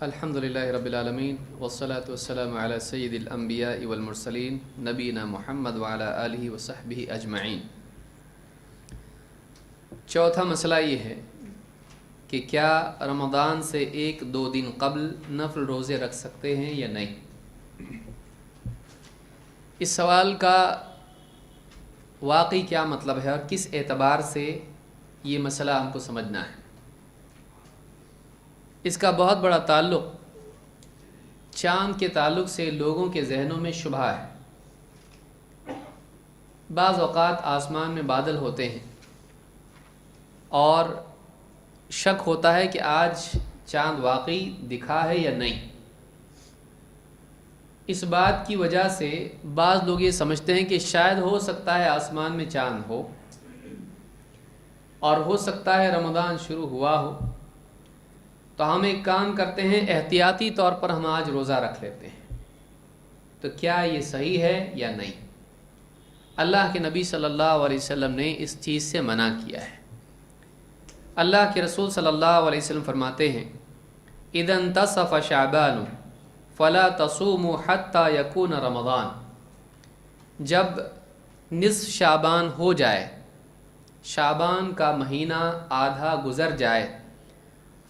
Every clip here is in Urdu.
الحمدللہ رب العالمین والصلاة والسلام علی سید الانبیاء والمرسلین نبینا محمد وعلی آلہ وصحبہ اجمعین۔ چوتھا مسئلہ یہ ہے کہ کیا رمضان سے 1-2 دن قبل نفل روزے رکھ سکتے ہیں یا نہیں؟ اس سوال کا واقعی کیا مطلب ہے اور کس اعتبار سے یہ مسئلہ ہم کو سمجھنا ہے؟ اس کا بہت بڑا تعلق چاند کے تعلق سے لوگوں کے ذہنوں میں شبہ ہے۔ بعض اوقات آسمان میں بادل ہوتے ہیں اور شک ہوتا ہے کہ آج چاند واقعی دکھا ہے یا نہیں۔ اس بات کی وجہ سے بعض لوگ یہ سمجھتے ہیں کہ شاید ہو سکتا ہے آسمان میں چاند ہو اور ہو سکتا ہے رمضان شروع ہوا ہو، تو ہم ایک کام کرتے ہیں، احتیاطی طور پر ہم آج روزہ رکھ لیتے ہیں۔ تو کیا یہ صحیح ہے یا نہیں؟ اللہ کے نبی صلی اللہ علیہ وسلم نے اس چیز سے منع کیا ہے۔ اللہ کے رسول صلی اللہ علیہ وسلم فرماتے ہیں اذا انتصف شعبان فلا تصوموا حتى يكون رمضان، جب نصف شعبان ہو جائے، شعبان کا مہینہ آدھا گزر جائے،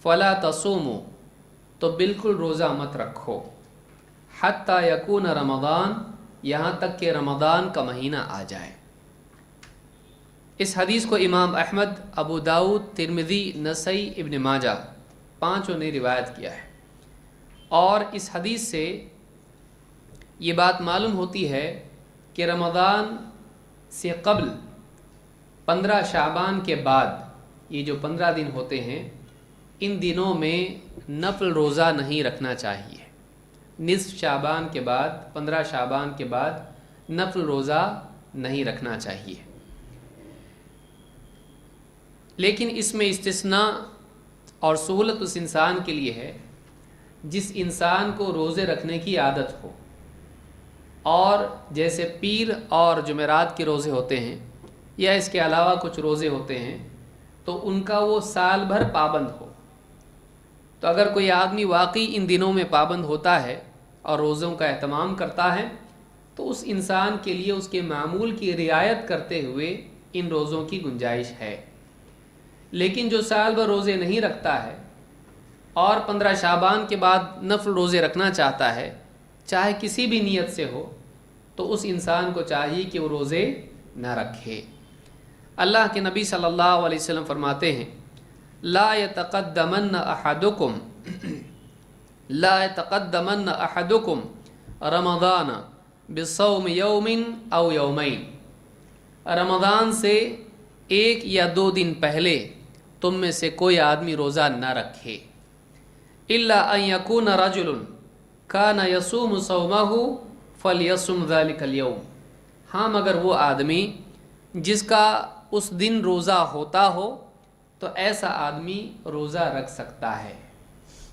فلا تصوموا، تو بالکل روزہ مت رکھو، حتی یکون رمضان، یہاں تک کہ رمضان کا مہینہ آ جائے۔ اس حدیث کو امام احمد، ابو داؤد، ترمذی، نسائی، ابن ماجہ پانچوں نے روایت کیا ہے۔ اور اس حدیث سے یہ بات معلوم ہوتی ہے کہ رمضان سے قبل 15 شعبان کے بعد یہ جو 15 دن ہوتے ہیں، ان دنوں میں نفل روزہ نہیں رکھنا چاہیے۔ نصف شعبان کے بعد، 15 شعبان کے بعد نفل روزہ نہیں رکھنا چاہیے۔ لیکن اس میں استثناء اور سہولت اس انسان کے لیے ہے جس انسان کو روزے رکھنے کی عادت ہو، اور جیسے پیر اور جمعرات کے روزے ہوتے ہیں یا اس کے علاوہ کچھ روزے ہوتے ہیں، تو ان کا وہ سال بھر پابند ہو۔ تو اگر کوئی آدمی واقعی ان دنوں میں پابند ہوتا ہے اور روزوں کا اہتمام کرتا ہے، تو اس انسان کے لیے اس کے معمول کی رعایت کرتے ہوئے ان روزوں کی گنجائش ہے۔ لیکن جو سال بھر روزے نہیں رکھتا ہے اور 15 شعبان کے بعد نفل روزے رکھنا چاہتا ہے، چاہے کسی بھی نیت سے ہو، تو اس انسان کو چاہیے کہ وہ روزے نہ رکھے۔ اللہ کے نبی صلی اللہ علیہ وسلم فرماتے ہیں لا يتقدمن احدکم رمضان بصوم یوم او یومین، رمضان سے 1 یا 2 دن پہلے تم میں سے کوئی آدمی روزہ نہ رکھے، الا ان یکون رجل کان یصوم صومہ فلیصم ذلک اليوم، ہاں مگر وہ آدمی جس کا اس دن روزہ ہوتا ہو تو ایسا آدمی روزہ رکھ سکتا ہے۔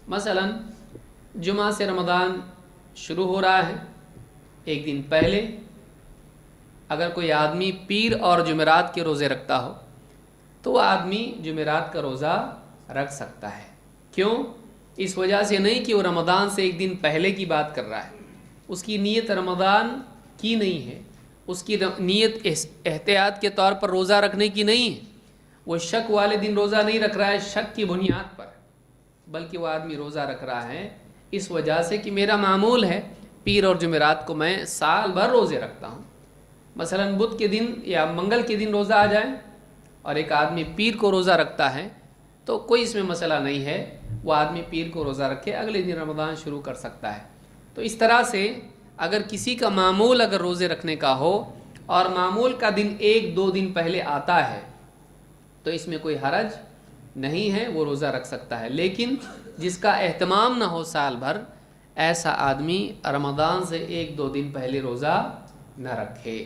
مثلا جمعہ سے رمضان شروع ہو رہا ہے، 1 دن پہلے اگر کوئی آدمی پیر اور جمعرات کے روزے رکھتا ہو تو وہ آدمی جمعرات کا روزہ رکھ سکتا ہے۔ کیوں؟ اس وجہ سے نہیں کہ وہ رمضان سے 1 دن پہلے کی بات کر رہا ہے، اس کی نیت رمضان کی نہیں ہے، اس کی نیت احتیاط کے طور پر روزہ رکھنے کی نہیں ہے، وہ شک والے دن روزہ نہیں رکھ رہا ہے شک کی بنیاد پر، بلکہ وہ آدمی روزہ رکھ رہا ہے اس وجہ سے کہ میرا معمول ہے پیر اور جمعرات کو میں سال بھر روزے رکھتا ہوں۔ مثلا بدھ کے دن یا منگل کے دن روزہ آ جائے اور ایک آدمی پیر کو روزہ رکھتا ہے تو کوئی اس میں مسئلہ نہیں ہے، وہ آدمی پیر کو روزہ رکھے، اگلے دن رمضان شروع کر سکتا ہے۔ تو اس طرح سے اگر کسی کا معمول اگر روزے رکھنے کا ہو اور معمول کا دن 1-2 دن پہلے آتا ہے تو اس میں کوئی حرج نہیں ہے، وہ روزہ رکھ سکتا ہے۔ لیکن جس کا اہتمام نہ ہو سال بھر، ایسا آدمی رمضان سے 1-2 دن پہلے روزہ نہ رکھے۔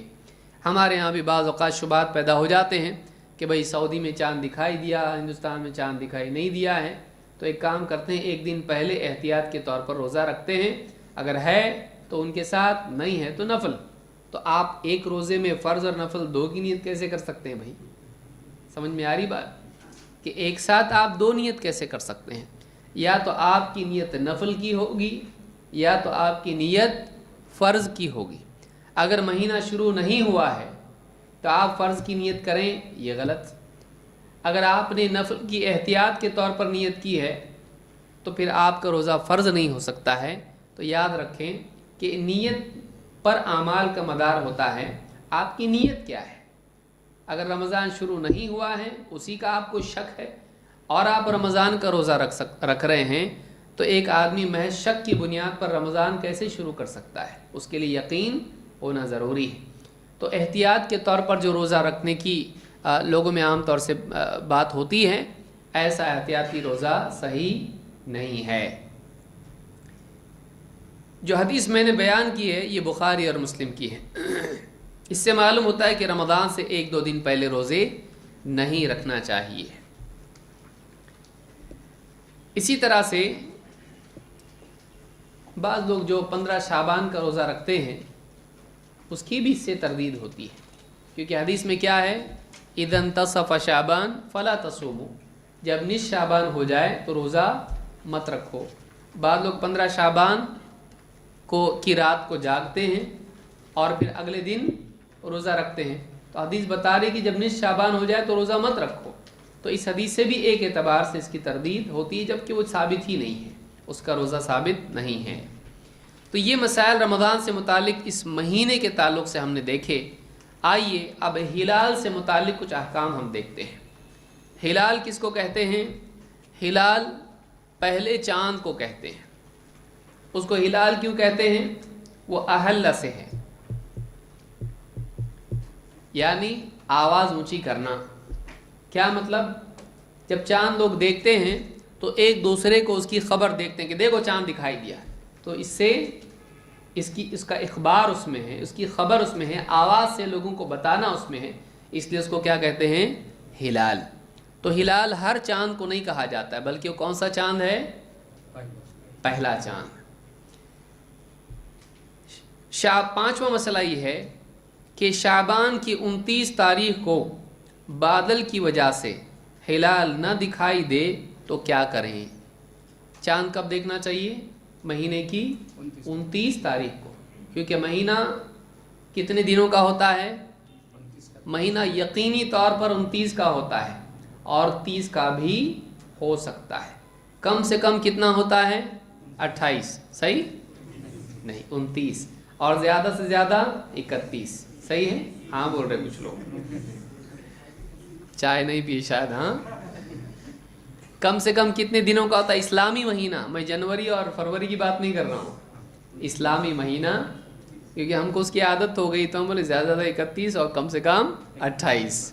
ہمارے ہاں بھی بعض اوقات شبہات پیدا ہو جاتے ہیں کہ بھئی سعودی میں چاند دکھائی دیا، ہندوستان میں چاند دکھائی نہیں دیا ہے، تو ایک کام کرتے ہیں 1 دن پہلے احتیاط کے طور پر روزہ رکھتے ہیں، اگر ہے تو ان کے ساتھ، نہیں ہے تو نفل۔ تو آپ ایک روزے میں فرض اور نفل 2 کی نیت کیسے کر سکتے ہیں بھائی؟ سمجھ میں آ رہی بات کہ ایک ساتھ آپ 2 نیت کیسے کر سکتے ہیں؟ یا تو آپ کی نیت نفل کی ہوگی یا تو آپ کی نیت فرض کی ہوگی۔ اگر مہینہ شروع نہیں ہوا ہے تو آپ فرض کی نیت کریں، یہ غلط۔ اگر آپ نے نفل کی احتیاط کے طور پر نیت کی ہے تو پھر آپ کا روزہ فرض نہیں ہو سکتا ہے۔ تو یاد رکھیں کہ نیت پر اعمال کا مدار ہوتا ہے، آپ کی نیت کیا ہے۔ اگر رمضان شروع نہیں ہوا ہے، اسی کا آپ کو شک ہے اور آپ رمضان کا روزہ رکھ رہے ہیں، تو ایک آدمی محض شک کی بنیاد پر رمضان کیسے شروع کر سکتا ہے؟ اس کے لیے یقین ہونا ضروری ہے۔ تو احتیاط کے طور پر جو روزہ رکھنے کی لوگوں میں عام طور سے بات ہوتی ہے، ایسا احتیاطی روزہ صحیح نہیں ہے۔ جو حدیث میں نے بیان کی ہے یہ بخاری اور مسلم کی ہے۔ اس سے معلوم ہوتا ہے کہ رمضان سے 1-2 دن پہلے روزے نہیں رکھنا چاہیے۔ اسی طرح سے بعض لوگ جو 15 شعبان کا روزہ رکھتے ہیں اس کی بھی اس سے تردید ہوتی ہے، کیونکہ حدیث میں کیا ہے؟ اذا انتصف شعبان فلا تصوموا، جب نصف شعبان ہو جائے تو روزہ مت رکھو۔ بعض لوگ 15 شعبان کی رات کو جاگتے ہیں اور پھر اگلے دن روزہ رکھتے ہیں، تو حدیث بتا رہی کہ جب نصف شعبان ہو جائے تو روزہ مت رکھو۔ تو اس حدیث سے بھی ایک اعتبار سے اس کی تردید ہوتی ہے، جبکہ وہ ثابت ہی نہیں ہے، اس کا روزہ ثابت نہیں ہے۔ تو یہ مسائل رمضان سے متعلق اس مہینے کے تعلق سے ہم نے دیکھے۔ آئیے اب ہلال سے متعلق کچھ احکام ہم دیکھتے ہیں۔ ہلال کس کو کہتے ہیں؟ ہلال پہلے چاند کو کہتے ہیں۔ اس کو ہلال کیوں کہتے ہیں؟ وہ اہل سے ہے، یعنی آواز اونچی کرنا۔ کیا مطلب؟ جب چاند لوگ دیکھتے ہیں تو ایک دوسرے کو اس کی خبر دیکھتے ہیں کہ دیکھو چاند دکھائی دیا، تو اس سے اس کا اخبار اس میں ہے، اس کی خبر اس میں ہے، آواز سے لوگوں کو بتانا اس میں ہے، اس لیے اس کو کیا کہتے ہیں؟ ہلال۔ تو ہلال ہر چاند کو نہیں کہا جاتا ہے، بلکہ وہ کون سا چاند ہے؟ پہلا چاند۔ پانچواں مسئلہ یہ ہے کہ شعبان کی 29 تاریخ کو بادل کی وجہ سے ہلال نہ دکھائی دے تو کیا کریں؟ چاند کب دیکھنا چاہیے؟ مہینے کی 29 تاریخ کو، کیونکہ مہینہ کتنے دنوں کا ہوتا ہے؟ مہینہ یقینی طور پر 29 کا ہوتا ہے اور 30 کا بھی ہو سکتا ہے۔ کم سے کم کتنا ہوتا ہے؟ 28، صحیح؟ نہیں، 29، اور زیادہ سے زیادہ 31، صحیح ہے؟ ہاں بول رہے کچھ لوگ، چائے نہیں پی شاید۔ ہاں، کم سے کم کتنے دنوں کا ہوتا ہے اسلامی مہینہ؟ میں جنوری اور فروری کی بات نہیں کر رہا ہوں، اسلامی مہینہ، کیونکہ ہم کو اس کی عادت ہو گئی تو ہم بولے زیادہ زیادہ 31 اور کم سے کم 28۔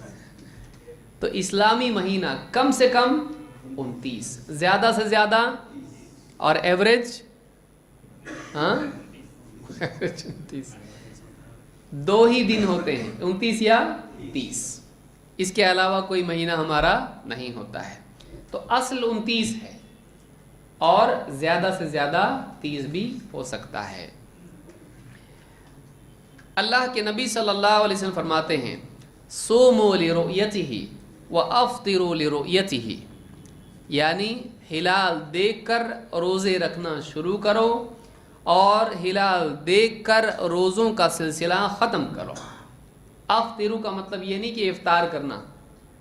تو اسلامی مہینہ کم سے کم 29، زیادہ سے زیادہ، اور ایوریج 29، 2 ہی دن ہوتے ہیں، 29 یا 30، اس کے علاوہ کوئی مہینہ ہمارا نہیں ہوتا ہے۔ تو اصل 29 ہے اور زیادہ سے زیادہ 30 بھی ہو سکتا ہے۔ اللہ کے نبی صلی اللہ علیہ وسلم فرماتے ہیں صوموا لرؤیتہ وافطروا لرؤیتہ، یعنی ہلال دیکھ کر روزے رکھنا شروع کرو اور ہلال دیکھ کر روزوں کا سلسلہ ختم کرو۔ افطروا کا مطلب یہ نہیں کہ افطار کرنا،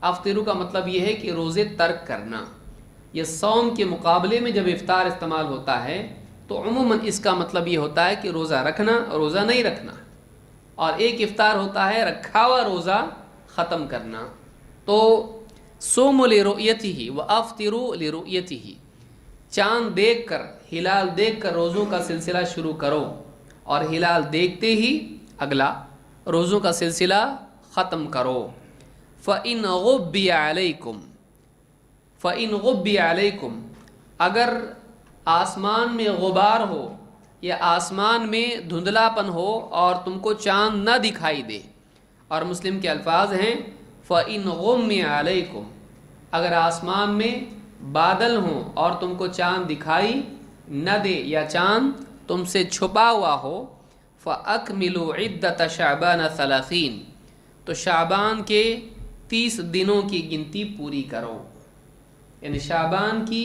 افطروا کا مطلب یہ ہے کہ روزے ترک کرنا۔ یہ صوم کے مقابلے میں جب افطار استعمال ہوتا ہے تو عموماً اس کا مطلب یہ ہوتا ہے کہ روزہ رکھنا اور روزہ نہیں رکھنا، اور ایک افطار ہوتا ہے رکھا ہوا روزہ ختم کرنا۔ تو صوموا لرؤیتہ وافطروا لرؤیتہ، چاند دیکھ کر، ہلال دیکھ کر روزوں کا سلسلہ شروع کرو اور ہلال دیکھتے ہی اگلا روزوں کا سلسلہ ختم کرو۔ فَإِنْ غُبِّيَ عَلَيْكُمْ، فَإِنْ غُبِّيَ عَلَيْكُمْ، اگر آسمان میں غبار ہو یا آسمان میں دھندلا پن ہو اور تم کو چاند نہ دکھائی دے، اور مسلم کے الفاظ ہیں فَإِنْ غُمِّيَ عَلَيْكُمْ، اگر آسمان میں بادل ہوں اور تم کو چاند دکھائی نہ دے یا چاند تم سے چھپا ہوا ہو، فَأَكْمِلُوا عِدَّةَ شَعْبَانَ 30، تو شعبان کے 30 دنوں کی گنتی پوری کرو، یعنی شعبان کی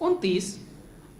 29।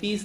30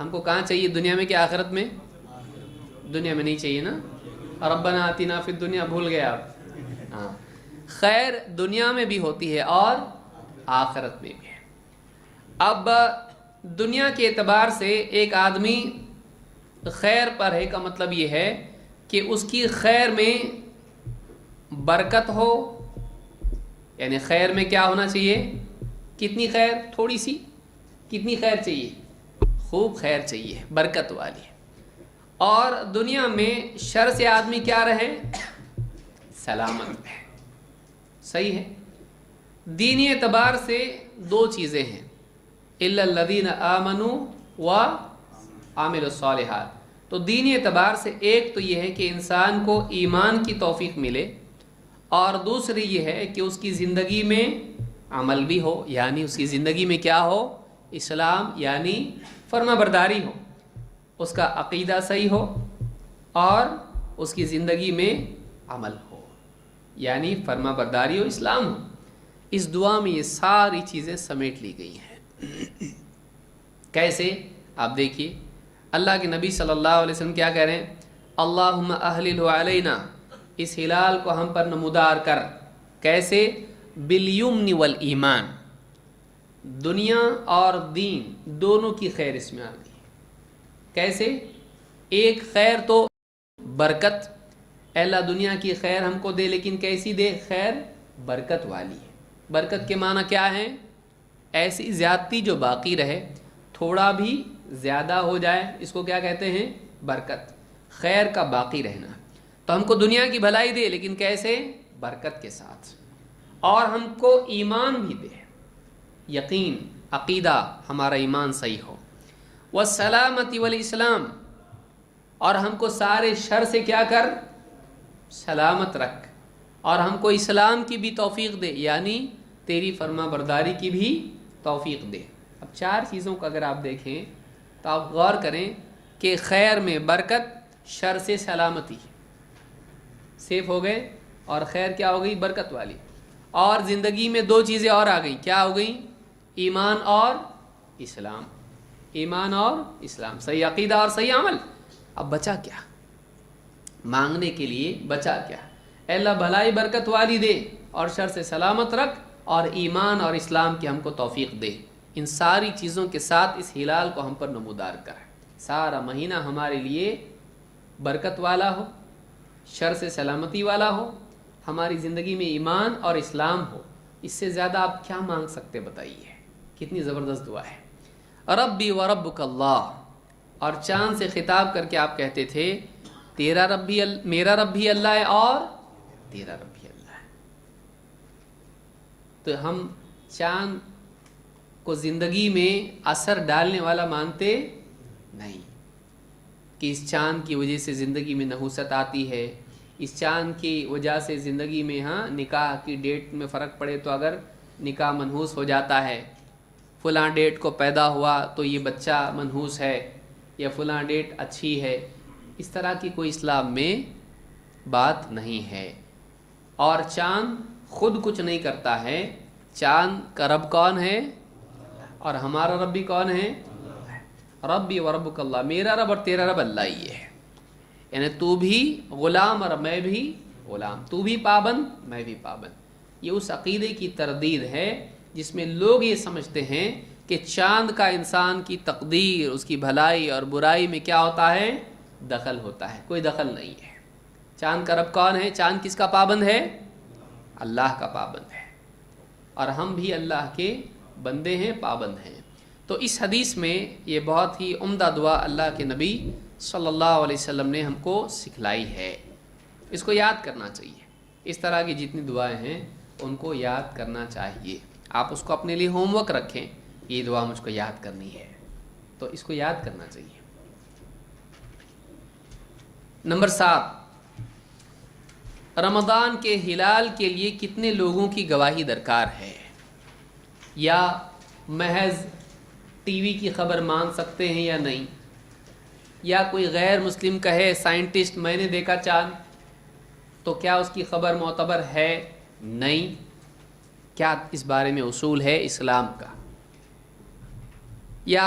ہم کو کہاں چاہیے؟ دنیا میں کہ آخرت میں؟ دنیا میں نہیں چاہیے نا. ربنا آتنا فی الدنیا بھول گئے آپ. ہاں، خیر دنیا میں بھی ہوتی ہے اور آخرت میں بھی ہے. اب دنیا کے اعتبار سے ایک آدمی خیر پر ہے کا مطلب یہ ہے کہ اس کی خیر میں برکت ہو. یعنی خیر میں کیا ہونا چاہیے؟ کتنی خیر؟ تھوڑی سی. کتنی خیر چاہیے؟ خوب خیر چاہیے، برکت والی. اور دنیا میں شر سے آدمی کیا رہے؟ سلامت رہے. صحیح ہے. دینی اعتبار سے دو چیزیں ہیں، الا الذین آمنوا وعملوا الصالحات. تو دینی اعتبار سے ایک تو یہ ہے کہ انسان کو ایمان کی توفیق ملے، اور دوسری یہ ہے کہ اس کی زندگی میں عمل بھی ہو، یعنی اس کی زندگی میں کیا ہو؟ اسلام، یعنی فرما برداری ہو، اس کا عقیدہ صحیح ہو اور اس کی زندگی میں عمل ہو، یعنی فرما برداری ہو، اسلام ہو. اس دعا میں یہ ساری چیزیں سمیٹ لی گئی ہیں. کیسے؟ آپ دیکھیے اللہ کے نبی صلی اللہ علیہ وسلم کیا کہہ رہے ہیں؟ اللہم اہللہ علینا، اس ہلال کو ہم پر نمودار کر. کیسے؟ بالیمن والایمان، دنیا اور دین دونوں کی خیر اس میں آ گئی. کیسے؟ ایک خیر تو برکت، اے اللہ دنیا کی خیر ہم کو دے، لیکن کیسی دے؟ خیر برکت والی ہے. برکت کے معنی کیا ہے؟ ایسی زیادتی جو باقی رہے، تھوڑا بھی زیادہ ہو جائے، اس کو کیا کہتے ہیں؟ برکت. خیر کا باقی رہنا. تو ہم کو دنیا کی بھلائی دے، لیکن کیسے؟ برکت کے ساتھ. اور ہم کو ایمان بھی دے، یقین، عقیدہ، ہمارا ایمان صحیح ہو. والسلامتی والاسلام، اور ہم کو سارے شر سے کیا کر؟ سلامت رکھ. اور ہم کو اسلام کی بھی توفیق دے، یعنی تیری فرما برداری کی بھی توفیق دے. اب چار چیزوں کو اگر آپ دیکھیں تو آپ غور کریں کہ خیر میں برکت، شر سے سلامتی، سیف ہو گئے. اور خیر کیا ہو گئی؟ برکت والی. اور زندگی میں دو چیزیں اور آ گئیں. کیا ہو گئیں؟ ایمان اور اسلام. ایمان اور اسلام، صحیح عقیدہ اور صحیح عمل. اب بچا کیا؟ مانگنے کے لیے بچا کیا؟ اے اللہ بھلائی برکت والی دے، اور شر سے سلامت رکھ، اور ایمان اور اسلام کی ہم کو توفیق دے. ان ساری چیزوں کے ساتھ اس ہلال کو ہم پر نمودار کر. سارا مہینہ ہمارے لیے برکت والا ہو، شر سے سلامتی والا ہو، ہماری زندگی میں ایمان اور اسلام ہو. اس سے زیادہ آپ کیا مانگ سکتے؟ بتائیے. کتنی زبردست دعا ہے. ربی و ربک اللہ، اور چاند سے خطاب کر کے آپ کہتے تھے تیرا رب بھی میرا رب بھی اللہ ہے اور تیرا رب بھی اللہ ہے. تو ہم چاند کو زندگی میں اثر ڈالنے والا مانتے نہیں کہ اس چاند کی وجہ سے زندگی میں نحوست آتی ہے، اس چاند کی وجہ سے زندگی میں نکاح کی ڈیٹ میں فرق پڑے تو اگر نکاح منحوس ہو جاتا ہے، فلاں ڈیٹ کو پیدا ہوا تو یہ بچہ منحوس ہے، یا فلاں ڈیٹ اچھی ہے. اس طرح کی کوئی اسلام میں بات نہیں ہے. اور چاند خود کچھ نہیں کرتا ہے. چاند کا رب کون ہے؟ اور ہمارا رب بھی کون ہے؟ ربی و ربک اللہ، میرا رب اور تیرا رب اللہ ہی ہے. یعنی تو بھی غلام اور میں بھی غلام، تو بھی پابند میں بھی پابند. یہ اس عقیدے کی تردید ہے جس میں لوگ یہ سمجھتے ہیں کہ چاند کا انسان کی تقدیر، اس کی بھلائی اور برائی میں کیا ہوتا ہے؟ دخل ہوتا ہے. کوئی دخل نہیں ہے. چاند کا رب کون ہے؟ چاند کس کا پابند ہے؟ اللہ کا پابند ہے. اور ہم بھی اللہ کے بندے ہیں، پابند ہیں. تو اس حدیث میں یہ بہت ہی عمدہ دعا اللہ کے نبی صلی اللہ علیہ وسلم نے ہم کو سکھلائی ہے. اس کو یاد کرنا چاہیے. اس طرح کی جتنی دعائیں ہیں ان کو یاد کرنا چاہیے. آپ اس کو اپنے لیے ہوم ورک رکھیں، یہ دعا مجھ کو یاد کرنی ہے، تو اس کو یاد کرنا چاہیے. نمبر 7، رمضان کے ہلال کے لیے کتنے لوگوں کی گواہی درکار ہے؟ یا محض ٹی وی کی خبر مان سکتے ہیں یا نہیں؟ یا کوئی غیر مسلم کہے سائنٹسٹ میں نے دیکھا چاند، تو کیا اس کی خبر معتبر ہے؟ نہیں. کیا اس بارے میں اصول ہے اسلام کا؟ یا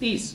30।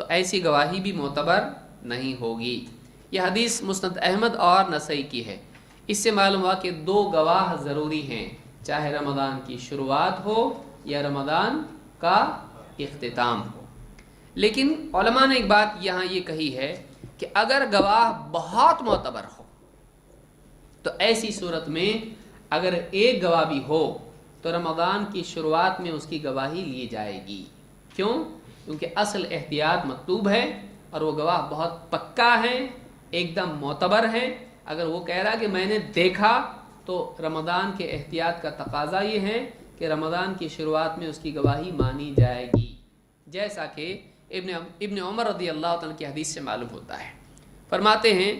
تو ایسی گواہی بھی معتبر نہیں ہوگی۔ یہ حدیث مسند احمد اور نسائی کی ہے۔ اس سے معلوم ہوا کہ 2 گواہ ضروری ہیں، چاہے رمضان کی شروعات ہو یا رمضان کا اختتام ہو۔ لیکن علماء نے ایک بات یہاں یہ کہی ہے کہ اگر گواہ بہت معتبر ہو تو ایسی صورت میں اگر ایک گواہ بھی ہو تو رمضان کی شروعات میں اس کی گواہی لی جائے گی۔ کیوں؟ کیونکہ اصل احتیاط مطلوب ہے اور وہ گواہ بہت پکا ہے، ایک دم معتبر ہے۔ اگر وہ کہہ رہا کہ میں نے دیکھا تو رمضان کے احتیاط کا تقاضا یہ ہے کہ رمضان کی شروعات میں اس کی گواہی مانی جائے گی، جیسا کہ ابن عمر رضی اللہ عنہ کی حدیث سے معلوم ہوتا ہے۔ فرماتے ہیں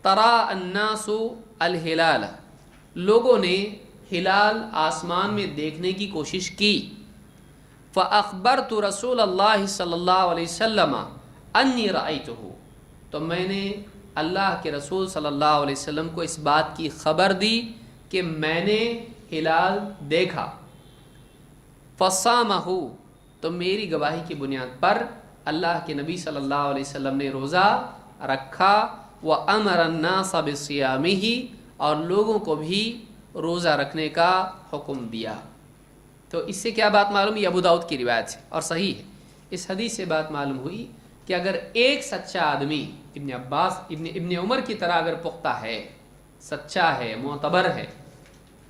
ترا الناس الہلال، لوگوں نے ہلال آسمان میں دیکھنے کی کوشش کی، فاخبرت رسول اللہ صلی اللہ علیہ وسلم انی رأیتہ، تو میں نے اللہ کے رسول صلی اللہ علیہ وسلم کو اس بات کی خبر دی کہ میں نے ہلال دیکھا، فصامہ، تو میری گواہی کی بنیاد پر اللہ کے نبی صلی اللہ علیہ وسلم نے روزہ رکھا، وَأَمَرَ النَّاسَ بِصِيَامِهِ، اور لوگوں کو بھی روزہ رکھنے کا حکم دیا۔ تو اس سے کیا بات معلوم؟ یہ ابو داؤد کی روایت ہے اور صحیح ہے۔ اس حدیث سے بات معلوم ہوئی کہ اگر ایک سچا آدمی ابن عباس ابن عمر کی طرح اگر پختہ ہے، سچا ہے، معتبر ہے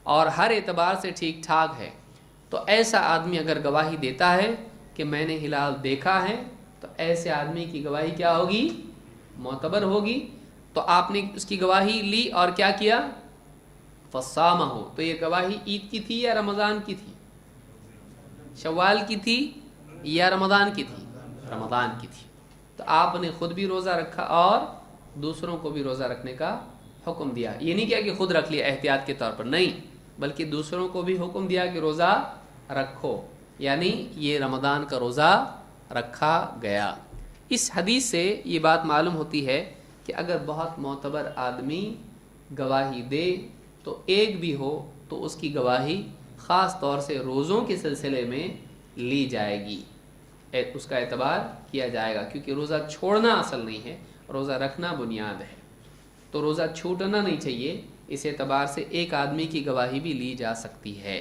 اور ہر اعتبار سے ٹھیک ٹھاک ہے، تو ایسا آدمی اگر گواہی دیتا ہے کہ میں نے ہلال دیکھا ہے تو ایسے آدمی کی گواہی کیا ہوگی؟ معتبر ہوگی۔ تو آپ نے اس کی گواہی لی اور کیا کیا؟ فصامہ ہو، تو یہ گواہی عید کی تھی یا رمضان کی تھی؟ شوال کی تھی یا رمضان کی تھی؟ رمضان کی تھی۔ تو آپ نے خود بھی روزہ رکھا اور دوسروں کو بھی روزہ رکھنے کا حکم دیا۔ یہ نہیں کیا کہ خود رکھ لیا احتیاط کے طور پر، نہیں، بلکہ دوسروں کو بھی حکم دیا کہ روزہ رکھو، یعنی یہ رمضان کا روزہ رکھا گیا۔ اس حدیث سے یہ بات معلوم ہوتی ہے کہ اگر بہت معتبر آدمی گواہی دے تو ایک بھی ہو تو اس کی گواہی خاص طور سے روزوں کے سلسلے میں لی جائے گی، اس کا اعتبار کیا جائے گا، کیونکہ روزہ چھوڑنا اصل نہیں ہے، روزہ رکھنا بنیاد ہے۔ تو روزہ چھوٹنا نہیں چاہیے، اس اعتبار سے ایک آدمی کی گواہی بھی لی جا سکتی ہے۔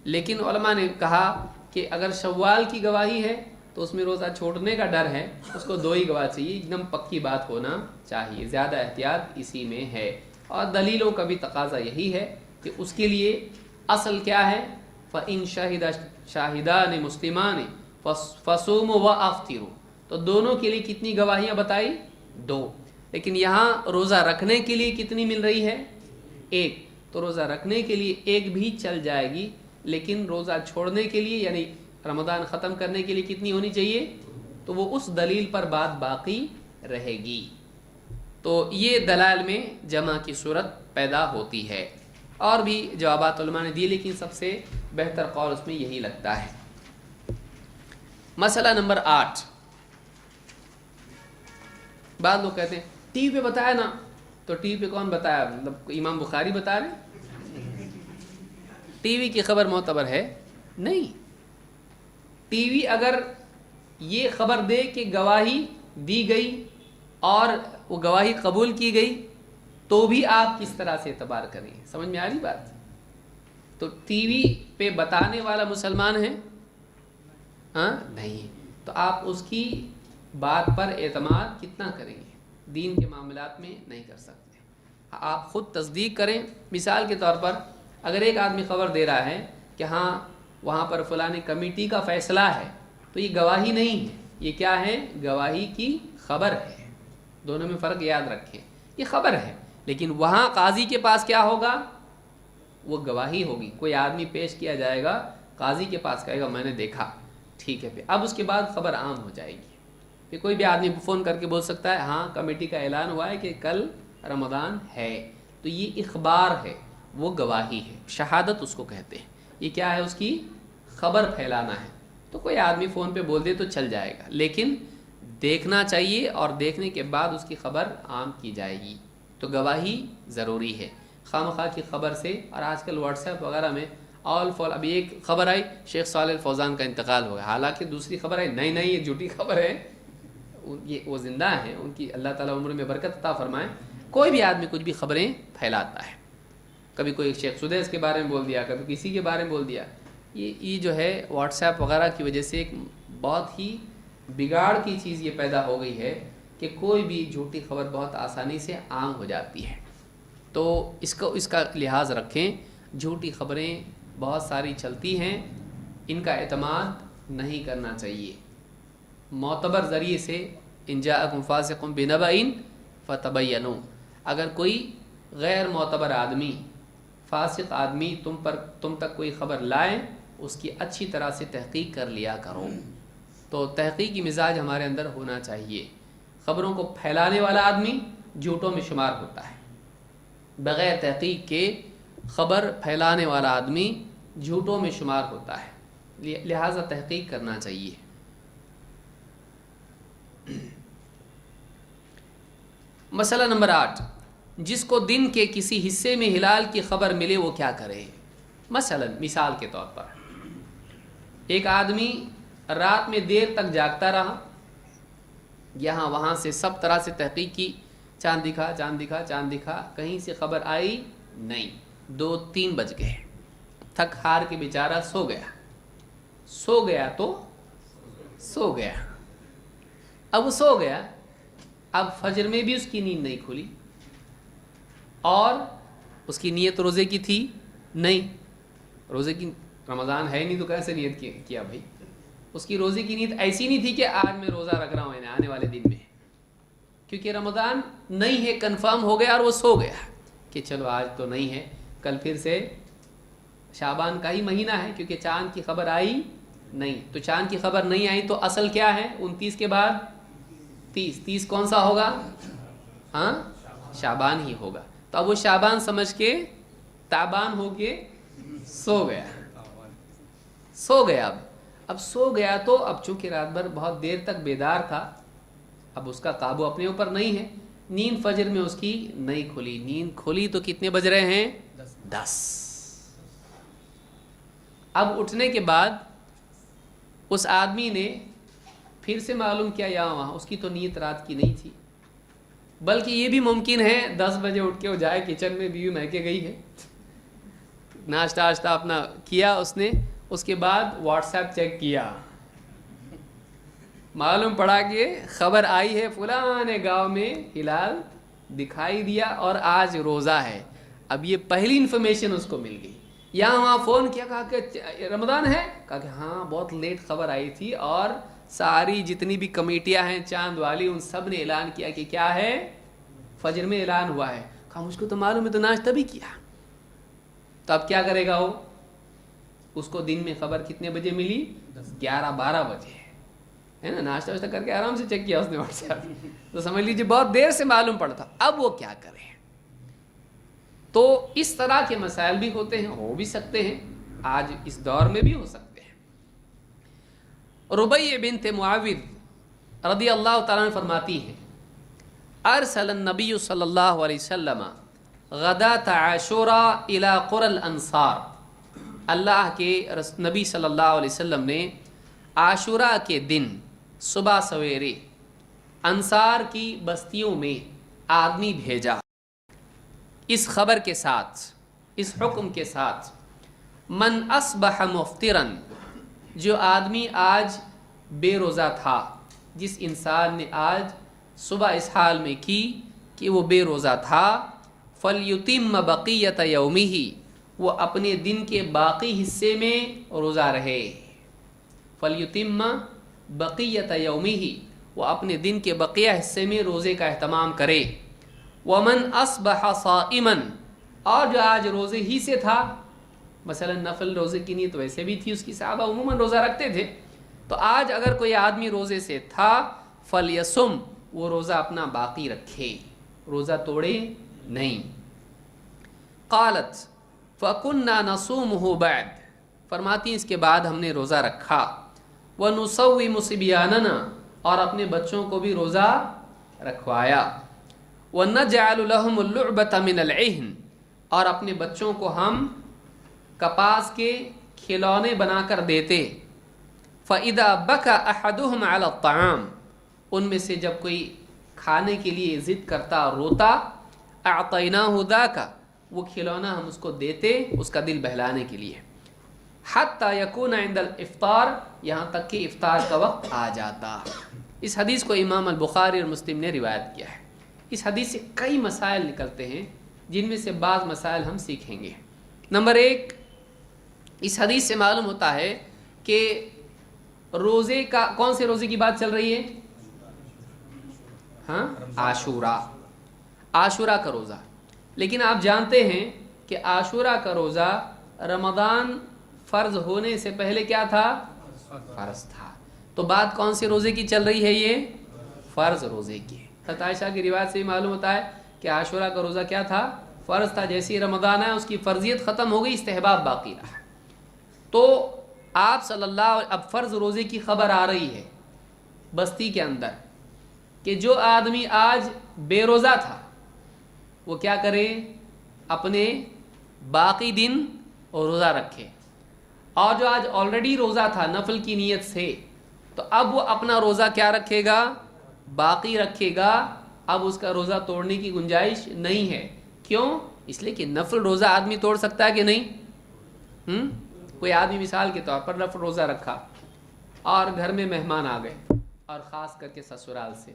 لیکن علماء نے کہا کہ اگر شوال کی گواہی ہے تو اس میں روزہ چھوڑنے کا ڈر ہے، اس کو 2 ہی گواہ چاہیے، ایک دم پکی بات ہونا چاہیے، زیادہ احتیاط اسی میں ہے۔ اور دلیلوں کا بھی تقاضا یہی ہے کہ اس کے لیے اصل کیا ہے؟ فَإِن شَهِدَ شَاهِدَانِ مُسْلِمَانِ فَصُومُوا وَأَفْطِرُوا، تو دونوں کے لیے کتنی گواہیاں بتائی؟ 2۔ لیکن یہاں روزہ رکھنے کے لیے کتنی مل رہی ہے؟ 1۔ تو روزہ رکھنے کے لیے ایک بھی چل جائے گی، لیکن روزہ چھوڑنے کے لیے یعنی رمضان ختم کرنے کے لیے کتنی ہونی چاہیے؟ تو وہ اس دلیل پر بات باقی رہے گی۔ تو یہ دلائل میں جمع کی صورت پیدا ہوتی ہے۔ اور بھی جوابات علماء نے دیے، لیکن سب سے بہتر قول اس میں یہی لگتا ہے۔ مسئلہ نمبر 8، بعض لوگ کہتے ہیں ٹی وی پہ بتایا نا، تو ٹی وی پہ کون بتایا؟ مطلب امام بخاری بتا رہے؟ ٹی وی کی خبر معتبر ہے؟ نہیں۔ ٹی وی اگر یہ خبر دے کہ گواہی دی گئی اور وہ گواہی قبول کی گئی تو بھی آپ کس طرح سے اعتبار کریں؟ سمجھ میں آ رہی بات؟ تو ٹی وی پہ بتانے والا مسلمان ہے؟ ہاں نہیں، تو آپ اس کی بات پر اعتماد کتنا کریں گے؟ دین کے معاملات میں نہیں کر سکتے، آپ خود تصدیق کریں۔ مثال کے طور پر اگر ایک آدمی خبر دے رہا ہے کہ ہاں وہاں پر فلانی کمیٹی کا فیصلہ ہے، تو یہ گواہی نہیں ہے، یہ کیا ہے؟ گواہی کی خبر ہے۔ دونوں میں فرق یاد رکھیں، یہ خبر ہے، لیکن وہاں قاضی کے پاس کیا ہوگا؟ وہ گواہی ہوگی، کوئی آدمی پیش کیا جائے گا قاضی کے پاس، کہے گا میں نے دیکھا، ٹھیک ہے، پھر اب اس کے بعد خبر عام ہو جائے گی۔ پھر کوئی بھی آدمی فون کر کے بول سکتا ہے ہاں کمیٹی کا اعلان ہوا ہے کہ کل رمضان ہے، تو یہ اخبار ہے، وہ گواہی ہے، شہادت اس کو کہتے ہیں۔ یہ کیا ہے؟ اس کی خبر پھیلانا ہے۔ تو کوئی آدمی فون پہ بول دے تو چل جائے گا، لیکن دیکھنا چاہیے اور دیکھنے کے بعد اس کی خبر عام کی جائے گی۔ تو گواہی ضروری ہے، خواہ مخواہ کی خبر سے۔ اور آج کل واٹس ایپ وغیرہ میں ابھی ایک خبر آئی شیخ صالح الفوزان کا انتقال ہو گیا، حالانکہ دوسری خبر آئی نہیں یہ جھوٹی خبر ہے، یہ وہ زندہ ہیں، ان کی اللہ تعالیٰ عمر میں برکت عطا فرمائے، کوئی بھی آدمی کچھ بھی خبریں پھیلاتا ہے، کبھی کوئی شیخ سدیس کے بارے میں بول دیا، کبھی کسی کے بارے میں بول دیا، یہ جو ہے واٹس ایپ وغیرہ کی وجہ سے ایک بہت ہی بگاڑ کی چیز یہ پیدا ہو گئی ہے کہ کوئی بھی جھوٹی خبر بہت آسانی سے عام ہو جاتی ہے۔ تو اس کا لحاظ رکھیں، جھوٹی خبریں بہت ساری چلتی ہیں، ان کا اعتماد نہیں کرنا چاہیے۔ معتبر ذریعے سے ان جاءکم فاسق بنبأ فتبینوا، اگر کوئی غیر معتبر آدمی، فاسق آدمی تم تک کوئی خبر لائے، اس کی اچھی طرح سے تحقیق کر لیا کرو۔ تو تحقیقی مزاج ہمارے اندر ہونا چاہیے۔ خبروں کو پھیلانے والا آدمی جھوٹوں میں شمار ہوتا ہے، بغیر تحقیق کے خبر پھیلانے والا آدمی جھوٹوں میں شمار ہوتا ہے، لہٰذا تحقیق کرنا چاہیے۔ مسئلہ نمبر 8، جس کو دن کے کسی حصے میں ہلال کی خبر ملے وہ کیا کرے؟ مثال کے طور پر ایک آدمی رات میں دیر تک جاگتا رہا، یہاں وہاں سے سب طرح سے تحقیق کی، چاند دکھا چاند دکھا چاند دکھا، کہیں سے خبر آئی نہیں، 2-3 بج گئے، تھک ہار کے بیچارہ سو گیا تو سو گیا۔ اب وہ سو گیا، اب فجر میں بھی اس کی نیند نہیں کھلی، اور اس کی نیت روزے کی تھی نہیں، روزے کی رمضان ہے نہیں تو کیسے نیت کیا بھائی؟ اس کی روزے کی نیت ایسی نہیں تھی کہ آج میں روزہ رکھ رہا ہوں یعنی آنے والے دن میں، کیونکہ رمضان نہیں ہے کنفرم ہو گیا اور وہ سو گیا کہ چلو آج تو نہیں ہے، کل پھر سے شعبان کا ہی مہینہ ہے، کیونکہ چاند کی خبر آئی نہیں، تو چاند کی خبر نہیں آئی تو اصل کیا ہے؟ 29 کے بعد 30 کون سا ہوگا؟ ہاں شعبان ہی ہوگا۔ تو اب وہ شعبان سمجھ کے تعبان ہو کے سو گیا اب سو گیا تو اب چونکہ رات بھر بہت دیر تک بیدار تھا، اب اس کا قابو اپنے اوپر نہیں ہے، نیند فجر میں اس کی نہیں کھلی، نیند کھلی تو کتنے بج رہے ہیں؟ 10۔ اب اٹھنے کے بعد اس آدمی نے پھر سے معلوم کیا یہاں وہاں، اس کی تو نیت رات کی نہیں تھی، بلکہ یہ بھی ممکن ہے 10 بجے اٹھ کے وہ جائے کچن میں، بیوی مہکے گئی ہے، ناشتہ اپنا کیا اس نے، اس کے بعد واٹس ایپ چیک کیا، معلوم پڑا کہ خبر آئی ہے فلاں گاؤں میں ہلال دکھائی دیا اور آج روزہ ہے۔ اب یہ پہلی انفارمیشن اس کو مل گئی، یہاں وہاں فون کیا، کہا کہ رمضان ہے، کہا کہ ہاں بہت لیٹ خبر آئی تھی، اور ساری جتنی بھی کمیٹیاں ہیں چاند والی ان سب نے اعلان کیا کہ کیا ہے؟ فجر میں اعلان ہوا ہے۔ کہا مجھ کو تو معلوم ہے، تو ناشتہ بھی کیا۔ تو اب کیا کرے گا وہ؟ اس کو دن میں خبر کتنے بجے ملی؟ 11-12 بجے، ہے نا، ناشتہ واشتہ کر کے آرام سے چیک کیا اس نے واٹس ایپ، تو سمجھ لیجیے بہت دیر سے معلوم پڑا تھا۔ اب وہ کیا کرے؟ تو اس طرح کے مسائل بھی ہوتے ہیں، ہو بھی سکتے ہیں، آج اس دور میں بھی ہو سکتے ہیں۔ ربیع بنت معاوض رضی اللہ تعالیٰ عنہ فرماتی ہیں، ارسل النبی صلی اللہ علیہ وسلم غداۃ عاشوراء الی قری الانصار، اللہ کے نبی صلی اللہ علیہ وسلم نے عاشوراء کے دن صبح سویرے انصار کی بستیوں میں آدمی بھیجا، اس خبر کے ساتھ، اس حکم کے ساتھ، من اصبح مفطرا، جو آدمی آج بے روزہ تھا، جس انسان نے آج صبح اس حال میں کی کہ وہ بے روزہ تھا، فلیتم بقیۃ یومہ، وہ اپنے دن کے باقی حصے میں روزہ رہے، فلیتم بقیۃ یومہ، وہ اپنے دن کے بقیہ حصے میں روزے کا اہتمام کرے، ومن اصبح صائما، اور جو آج روزے ہی سے تھا، مثلا نفل روزے کی نیت ویسے بھی تھی اس کی، صحابہ عموماً روزہ رکھتے تھے، تو آج اگر کوئی آدمی روزے سے تھا، فلیصم، وہ روزہ اپنا باقی رکھے، روزہ توڑے نہیں۔ قالت فَكُنَّا نَصُومُهُ بعد، فرماتی اس کے بعد ہم نے روزہ رکھا، وَنُصَوِّمُ صِبْيَانَنَا، اور اپنے بچوں کو بھی روزہ رکھوایا، وَنَجْعَلُ لَهُمُ اللُّعْبَةَ مِنَ الْعِهْنِ، اور اپنے بچوں کو ہم کپاس کے کھلونے بنا کر دیتے، فَإِذَا بَكَى أَحَدُهُمْ عَلَى الطَّعَامِ، ان میں سے جب کوئی کھانے کے لیے ضد کرتا اور روتا، اعطیناہ ذاک، وہ کھلونا ہم اس کو دیتے اس کا دل بہلانے کے لیے، حتی یکون عند الافطار، یہاں تک کہ افطار کا وقت آ جاتا۔ اس حدیث کو امام البخاری اور مسلم نے روایت کیا ہے۔ اس حدیث سے کئی مسائل نکلتے ہیں جن میں سے بعض مسائل ہم سیکھیں گے۔ نمبر 1، اس حدیث سے معلوم ہوتا ہے کہ روزے کا، کون سے روزے کی بات چل رہی ہے؟ ہاں، عاشورہ کا روزہ۔ لیکن آپ جانتے ہیں کہ عاشورہ کا روزہ رمضان فرض ہونے سے پہلے کیا تھا؟ فرض تھا۔ تو بات کون سے روزے کی چل رہی ہے؟ یہ فرض روزے کی۔ حضرت عائشہ کی روایت سے معلوم ہوتا ہے کہ عاشورہ کا روزہ کیا تھا؟ فرض تھا۔ جیسے ہی رمضان ہے اس کی فرضیت ختم ہو گئی، استحباب باقی رہا۔ تو آپ صلی اللہ علیہ، اب فرض روزے کی خبر آ رہی ہے بستی کے اندر کہ جو آدمی آج بے روزہ تھا وہ کیا کرے؟ اپنے باقی دن روزہ رکھے، اور جو آج آلریڈی روزہ تھا نفل کی نیت سے، تو اب وہ اپنا روزہ کیا رکھے گا؟ باقی رکھے گا۔ اب اس کا روزہ توڑنے کی گنجائش نہیں ہے۔ کیوں؟ اس لیے کہ نفل روزہ آدمی توڑ سکتا ہے کہ نہیں؟ کوئی آدمی مثال کے طور پر نفل روزہ رکھا اور گھر میں مہمان آ گئے، اور خاص کر کے سسرال سے،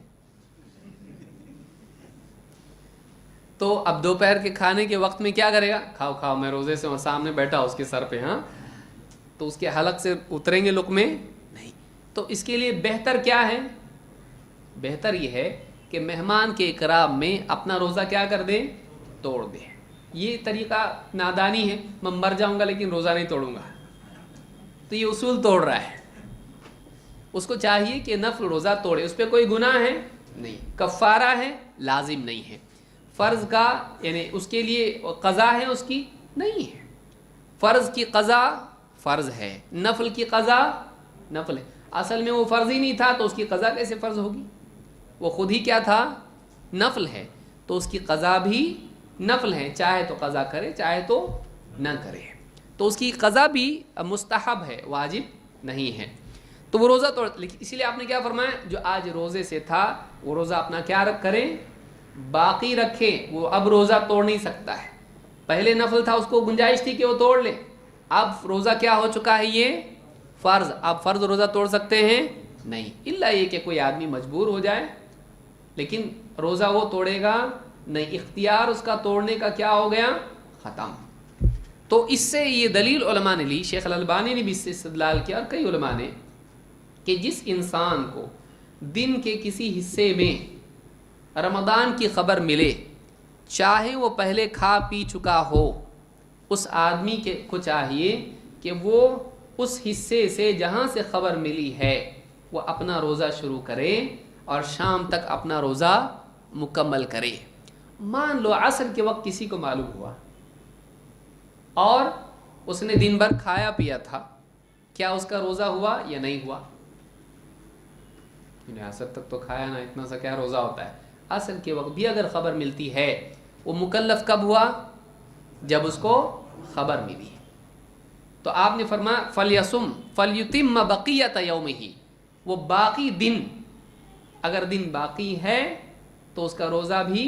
تو اب دوپہر کے کھانے کے وقت میں کیا کرے گا؟ کھاؤ کھاؤ، میں روزے سے سامنے بیٹھا اس کے سر پہ، ہاں، تو اس کے حلق سے اتریں گے لقمے؟ نہیں۔ تو اس کے لیے بہتر کیا ہے؟ بہتر یہ ہے کہ مہمان کے اکرام میں اپنا روزہ کیا کر دے؟ توڑ دے۔ یہ طریقہ نادانی ہے، میں مر جاؤں گا لیکن روزہ نہیں توڑوں گا، تو یہ اصول توڑ رہا ہے۔ اس کو چاہیے کہ نفل روزہ توڑے، اس پہ کوئی گناہ ہے نہیں، کفارہ ہے لازم نہیں ہے، فرض کا یعنی اس کے لیے قضا ہے اس کی نہیں ہے۔ فرض کی قضا فرض ہے، نفل کی قضا نفل ہے۔ اصل میں وہ فرض ہی نہیں تھا تو اس کی قضا کیسے فرض ہوگی؟ وہ خود ہی کیا تھا؟ نفل ہے، تو اس کی قضا بھی نفل ہے، چاہے تو قضا کرے چاہے تو نہ کرے، تو اس کی قضا بھی مستحب ہے، واجب نہیں ہے۔ تو وہ روزہ توڑ، لیکن اسی لیے آپ نے کیا فرمایا؟ جو آج روزے سے تھا وہ روزہ اپنا کیا کرے؟ باقی رکھے۔ وہ اب روزہ توڑ نہیں سکتا ہے، پہلے نفل تھا اس کو گنجائش تھی کہ وہ توڑ لے، اب روزہ کیا ہو چکا ہے؟ یہ فرض۔ اب فرض روزہ توڑ سکتے ہیں؟ نہیں، الا یہ کہ کوئی آدمی مجبور ہو جائے، لیکن روزہ وہ توڑے گا نہیں، اختیار اس کا توڑنے کا کیا ہو گیا؟ ختم۔ تو اس سے یہ دلیل علماء نے لی، شیخ الالبانی نے بھی اس سے استدلال کیا اور کئی علماء نے، کہ جس انسان کو دن کے کسی حصے میں رمضان کی خبر ملے، چاہے وہ پہلے کھا پی چکا ہو، اس آدمی کو چاہیے کہ وہ اس حصے سے جہاں سے خبر ملی ہے وہ اپنا روزہ شروع کرے اور شام تک اپنا روزہ مکمل کرے۔ مان لو عصر کے وقت کسی کو معلوم ہوا اور اس نے دن بھر کھایا پیا تھا، کیا اس کا روزہ ہوا یا نہیں ہوا؟ عصر تک تو کھایا نہ، اتنا سا کیا روزہ ہوتا ہے؟ عصر کے وقت بھی اگر خبر ملتی ہے، وہ مکلف کب ہوا؟ جب اس کو خبر ملی۔ تو آپ نے فرمایا فَلْيَصُمْ فَلْيُتِمَّ بَقِيَّةَ يَوْمِهِ، وہ باقی دن، اگر دن باقی ہے تو اس کا روزہ بھی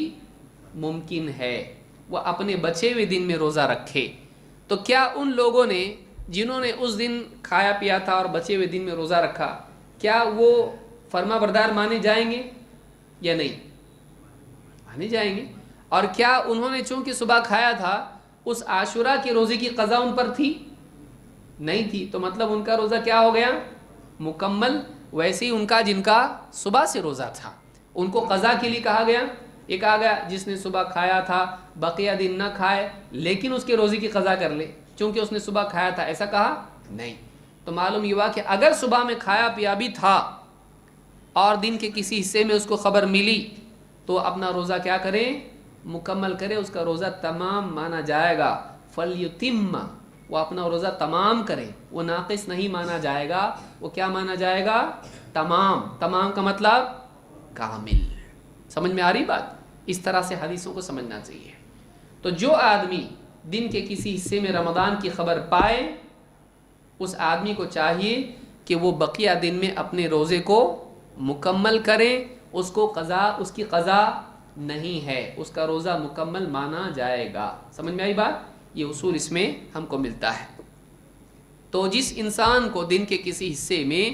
ممکن ہے، وہ اپنے بچے ہوئے دن میں روزہ رکھے۔ تو کیا ان لوگوں نے جنہوں نے اس دن کھایا پیا تھا اور بچے ہوئے دن میں روزہ رکھا، کیا وہ فرما بردار مانے جائیں گے یا نہیں؟ مانے جائیں گے۔ اور کیا انہوں نے چونکہ صبح کھایا تھا اس عاشورہ کے روزے کی قضا ان پر تھی؟ نہیں تھی، تو مطلب ان کا روزہ کیا ہو گیا؟ مکمل۔ ویسے ہی ان کا جن کا صبح سے روزہ تھا ان کو قضا کے لیے کہا گیا۔ ایک آ گیا جس نے صبح کھایا تھا بقیہ دن نہ کھائے لیکن اس کے روزے کی قضا کر لے چونکہ اس نے صبح کھایا تھا، ایسا کہا نہیں۔ تو معلوم یہ ہوا کہ اگر صبح میں کھایا پیا بھی تھا اور دن کے کسی حصے میں اس کو خبر ملی تو اپنا روزہ کیا کرے؟ مکمل کرے، اس کا روزہ تمام مانا جائے گا۔ فَلْيُتِمَّ، وہ اپنا روزہ تمام کرے، وہ ناقص نہیں مانا جائے گا، وہ کیا مانا جائے گا؟ تمام۔ تمام کا مطلب کامل۔ سمجھ میں آ رہی بات؟ اس طرح سے حدیثوں کو سمجھنا چاہیے۔ تو جو آدمی دن کے کسی حصے میں رمضان کی خبر پائے اس آدمی کو چاہیے کہ وہ بقیہ دن میں اپنے روزے کو مکمل کریں اس کو قضا، اس کی قضا نہیں ہے، اس کا روزہ مکمل مانا جائے گا۔ سمجھ میں آئی بات؟ یہ اصول اس میں ہم کو ملتا ہے۔ تو جس انسان کو دن کے کسی حصے میں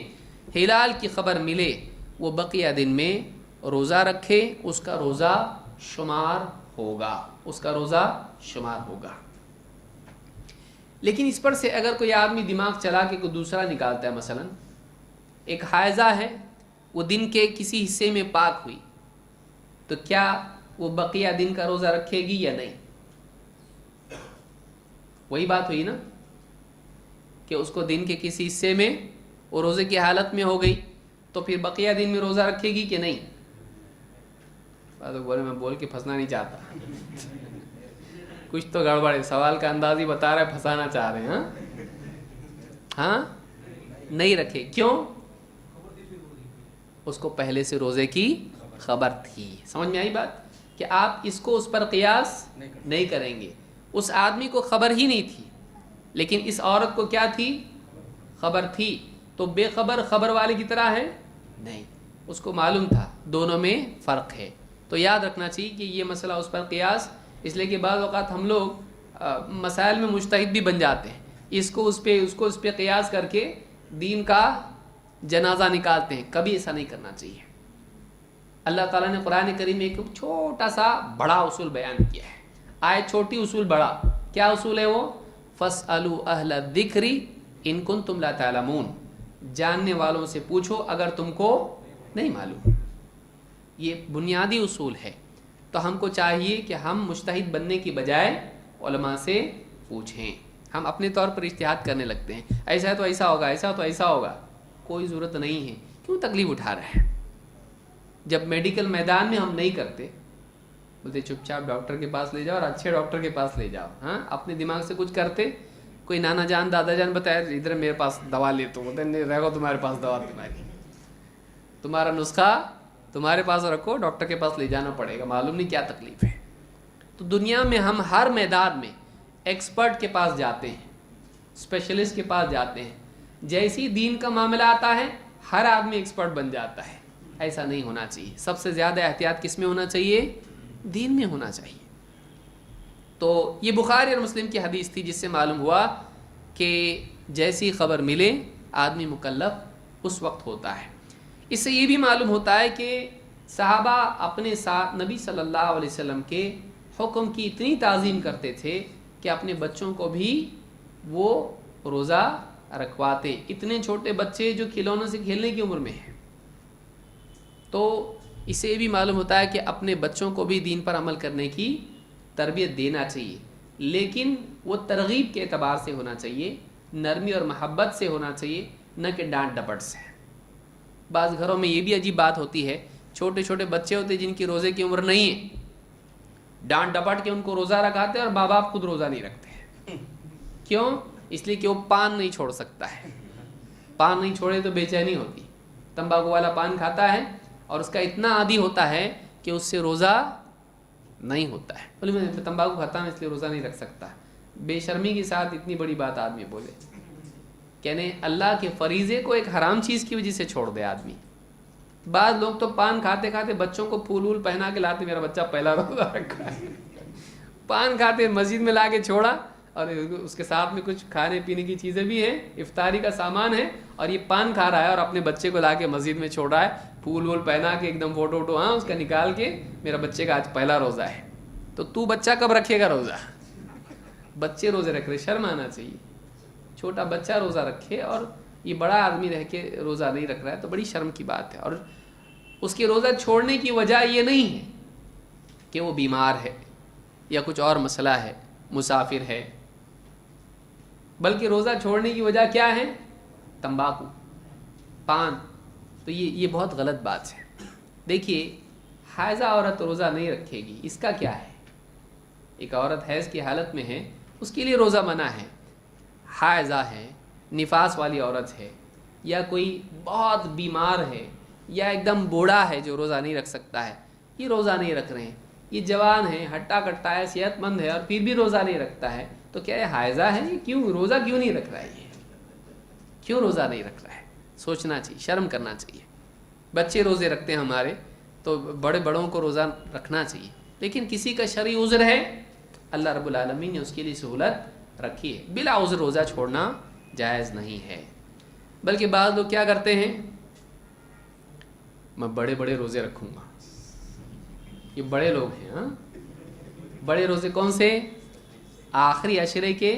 ہلال کی خبر ملے وہ بقیہ دن میں روزہ رکھے، اس کا روزہ شمار ہوگا، اس کا روزہ شمار ہوگا۔ لیکن اس پر سے اگر کوئی آدمی دماغ چلا کے کوئی دوسرا نکالتا ہے، مثلا ایک حائضہ ہے، وہ دن کے کسی حصے میں پاک ہوئی، تو کیا وہ بقیہ دن کا روزہ رکھے گی یا نہیں؟ وہی بات ہوئی نا کہ اس کو دن کے کسی حصے میں وہ روزے کی حالت میں ہو گئی، تو پھر بقیہ دن میں روزہ رکھے گی کہ نہیں؟ بولے میں بول کے پھنسنا نہیں چاہتا، کچھ تو گڑبڑ ہے، سوال کا انداز ہی بتا رہا ہے پھنسانا چاہ رہے ہیں۔ ہاں نہیں رکھے، کیوں؟ اس کو پہلے سے روزے کی خبر تھی۔ سمجھ میں آئی بات؟ کہ آپ اس کو اس پر قیاس نہیں کریں گے۔ اس آدمی کو خبر ہی نہیں تھی، لیکن اس عورت کو کیا تھی؟ خبر تھی، تو بے خبر خبر والے کی طرح ہے؟ نہیں، اس کو معلوم تھا، دونوں میں فرق ہے۔ تو یاد رکھنا چاہیے کہ یہ مسئلہ اس پر قیاس، اس لیے کہ بعض اوقات ہم لوگ مسائل میں مجتہد بھی بن جاتے ہیں، اس کو اس پہ قیاس کر کے دین کا جنازہ نکالتے ہیں۔ کبھی ایسا نہیں کرنا چاہیے۔ اللہ تعالیٰ نے قرآن کریم میں ایک چھوٹا سا بڑا اصول بیان کیا ہے، آئے چھوٹی اصول بڑا، کیا اصول ہے وہ؟ فَاسْأَلُوا أَهْلَ الذِّكْرِ إِن كُنتُمْ لَا تَعْلَمُونَ، جاننے والوں سے پوچھو اگر تم کو نہیں معلوم۔ یہ بنیادی اصول ہے۔ تو ہم کو چاہیے کہ ہم مجتہد بننے کی بجائے علماء سے پوچھیں۔ ہم اپنے طور پر اجتہاد کرنے لگتے ہیں، ایسا ہے تو ایسا ہوگا، ایسا تو ایسا ہوگا، کوئی ضرورت نہیں ہے۔ کیوں تکلیف اٹھا رہے ہیں؟ جب میڈیکل میدان میں ہم نہیں کرتے، بولتے چپ چاپ ڈاکٹر کے پاس لے جاؤ اور اچھے ڈاکٹر کے پاس لے جاؤ، ہاں اپنے دماغ سے کچھ کرتے، کوئی نانا جان دادا جان بتایا ادھر میرے پاس دوا لے، تو بولتے نہیں رہو تمہارے پاس دوا، تمہارا نسخہ تمہارے پاس رکھو، ڈاکٹر کے پاس لے جانا پڑے گا، معلوم نہیں کیا تکلیف ہے۔ تو دنیا میں ہم ہر میدان میں ایکسپرٹ کے پاس جاتے ہیں، اسپیشلسٹ کے پاس جاتے ہیں، جیسی دین کا معاملہ آتا ہے ہر آدمی ایکسپرٹ بن جاتا ہے۔ ایسا نہیں ہونا چاہیے۔ سب سے زیادہ احتیاط کس میں ہونا چاہیے؟ دین میں ہونا چاہیے۔ تو یہ بخاری اور مسلم کی حدیث تھی، جس سے معلوم ہوا کہ جیسی خبر ملے آدمی مکلف اس وقت ہوتا ہے۔ اس سے یہ بھی معلوم ہوتا ہے کہ صحابہ اپنے ساتھ نبی صلی اللہ علیہ وسلم کے حکم کی اتنی تعظیم کرتے تھے کہ اپنے بچوں کو بھی وہ روزہ رکھواتے۔ اتنے چھوٹے بچے جو کھلونوں سے کھیلنے کی عمر میں ہیں، تو اس سے یہ بھی معلوم ہوتا ہے کہ اپنے بچوں کو بھی دین پر عمل کرنے کی تربیت دینا چاہیے، لیکن وہ ترغیب کے اعتبار سے ہونا چاہیے، نرمی اور محبت سے ہونا چاہیے، نہ کہ ڈانٹ ڈپٹ سے۔ بعض گھروں میں یہ بھی عجیب بات ہوتی ہے، چھوٹے چھوٹے بچے ہوتے جن کی روزے کی عمر نہیں ہے، ڈانٹ ڈپٹ کے ان کو روزہ رکھاتے اور ماں باپ خود روزہ نہیں رکھتے۔ کیوں؟ اس لیے کہ وہ پان نہیں چھوڑ سکتا ہے، پان نہیں چھوڑے تو بے چینی ہوتی، تمباکو والا پان کھاتا ہے اور اس کا اتنا عادی ہوتا ہے کہ اس سے روزہ نہیں ہوتا ہے۔ بولے میں تمباکو کھاتا ہوں اس لیے روزہ نہیں رکھ سکتا۔ بے شرمی کے ساتھ اتنی بڑی بات آدمی بولے، کہنے اللہ کے فریضے کو ایک حرام چیز کی وجہ سے چھوڑ دے آدمی۔ بعض لوگ تو پان کھاتے کھاتے بچوں کو پھول وول پہنا کے لاتے، میرا بچہ پہلا روزہ رکھا ہے، پان کھاتے مسجد میں لا کے چھوڑا، اور اس کے ساتھ میں کچھ کھانے پینے کی چیزیں بھی ہیں، افطاری کا سامان ہے، اور یہ پان کھا رہا ہے اور اپنے بچے کو لا کے مسجد میں چھوڑ رہا ہے، پھول وول پہنا کے ایک دم فوٹو ووٹو ہاں اس کا نکال کے، میرا بچے کا آج پہلا روزہ ہے۔ تو بچہ کب رکھے گا روزہ؟ بچے روزے رکھ رہے، شرم آنا چاہیے۔ چھوٹا بچہ روزہ رکھے اور یہ بڑا آدمی رہ کے روزہ نہیں رکھ رہا ہے تو بڑی شرم کی بات ہے۔ اور اس کے روزہ چھوڑنے کی وجہ یہ نہیں ہے کہ وہ بیمار ہے یا کچھ اور مسئلہ ہے، مسافر ہے، بلکہ روزہ چھوڑنے کی وجہ کیا ہے؟ تمباکو، پان۔ تو یہ بہت غلط بات ہے۔ دیکھیے، حائضہ عورت روزہ نہیں رکھے گی، اس کا کیا ہے؟ ایک عورت حیض کی حالت میں ہے، اس کے لیے روزہ منع ہے۔ حائضہ ہے، نفاس والی عورت ہے، یا کوئی بہت بیمار ہے، یا ایک دم بوڑھا ہے جو روزہ نہیں رکھ سکتا ہے، یہ روزہ نہیں رکھ رہے ہیں۔ یہ جوان ہے، ہٹا کٹا ہے، صحت مند ہے، اور پھر بھی روزہ نہیں رکھتا ہے، تو کیا یہ حائضہ ہے؟ یہ کیوں روزہ کیوں نہیں رکھ رہا ہے؟ یہ کیوں روزہ نہیں رکھ رہا ہے؟ سوچنا چاہیے، شرم کرنا چاہیے۔ بچے روزے رکھتے ہیں ہمارے، تو بڑے بڑوں کو روزہ رکھنا چاہیے، لیکن کسی کا شرعی عذر ہے، اللہ رب العالمین نے اس کے لیے سہولت رکھی ہے، بلا عذر روزہ چھوڑنا جائز نہیں ہے۔ بلکہ بعض لوگ کیا کرتے ہیں، میں بڑے بڑے روزے رکھوں گا، یہ بڑے لوگ ہیں، ہاں بڑے روزے کون سے؟ آخری عشرے کے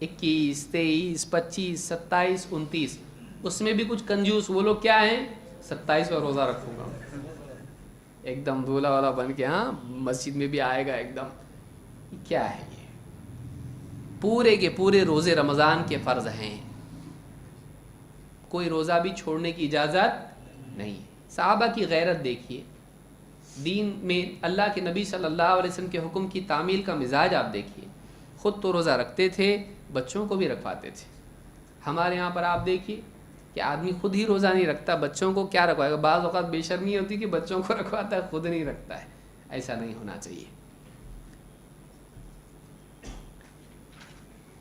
21، 23، 25، 27، 29، اس میں بھی کچھ کنجوس وہ لوگ کیا ہیں، 27 روزہ رکھوں گا، ایک دم دولہا والا بن کے، ہاں مسجد میں بھی آئے گا ایک دم، کیا ہے یہ؟ پورے کے پورے روزے رمضان کے فرض ہیں، کوئی روزہ بھی چھوڑنے کی اجازت نہیں۔ صحابہ کی غیرت دیکھیے، دین میں اللہ کے نبی صلی اللہ علیہ وسلم کے حکم کی تعمیل کا مزاج آپ دیکھیے، خود تو روزہ رکھتے تھے، بچوں کو بھی رکھواتے تھے۔ ہمارے یہاں پر آپ دیکھیے کہ آدمی خود ہی روزہ نہیں رکھتا، بچوں کو کیا رکھوائے گا؟ بعض اوقات بے شرمی ہوتی کہ بچوں کو رکھواتا ہے، خود نہیں رکھتا ہے، ایسا نہیں ہونا چاہیے۔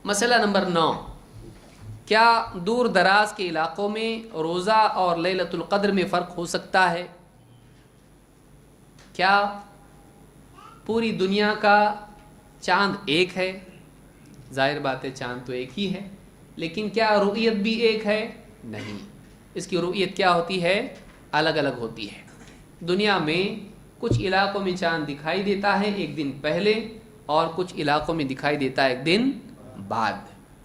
مسئلہ نمبر 9، کیا دور دراز کے علاقوں میں روزہ اور لیلۃ القدر میں فرق ہو سکتا ہے؟ کیا پوری دنیا کا چاند ایک ہے؟ ظاہر بات ہے چاند تو ایک ہی ہے، لیکن کیا رؤیت بھی ایک ہے؟ نہیں، اس کی رؤیت کیا ہوتی ہے؟ الگ الگ ہوتی ہے۔ دنیا میں کچھ علاقوں میں چاند دکھائی دیتا ہے ایک دن پہلے، اور کچھ علاقوں میں دکھائی دیتا ہے ایک دن بعد۔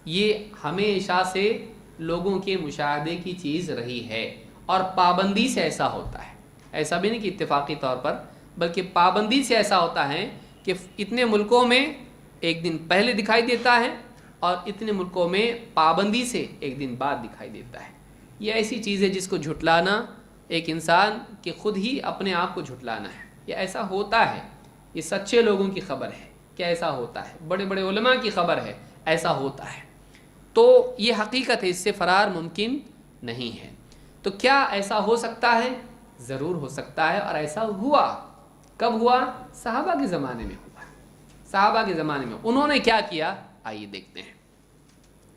یہ ہمیشہ سے لوگوں کے مشاہدے کی چیز رہی ہے، اور پابندی سے ایسا ہوتا ہے، ایسا بھی نہیں کہ اتفاقی طور پر، بلکہ پابندی سے ایسا ہوتا ہے کہ اتنے ملکوں میں ایک دن پہلے دکھائی دیتا ہے، اور اتنے ملکوں میں پابندی سے ایک دن بعد دکھائی دیتا ہے۔ یہ ایسی چیز ہے جس کو جھٹلانا ایک انسان کے خود ہی اپنے آپ کو جھٹلانا ہے۔ یہ ایسا ہوتا ہے، یہ سچے لوگوں کی خبر ہے کہ ایسا ہوتا ہے، بڑے بڑے علماء کی خبر ہے ایسا ہوتا ہے، تو یہ حقیقت ہے، اس سے فرار ممکن نہیں ہے۔ تو کیا ایسا ہو سکتا ہے؟ ضرور ہو سکتا ہے، اور ایسا ہوا۔ کب ہوا؟ صحابہ کے زمانے میں ہوا۔ صحابہ کے زمانے میں انہوں نے کیا کیا؟ آئیے دیکھتے ہیں۔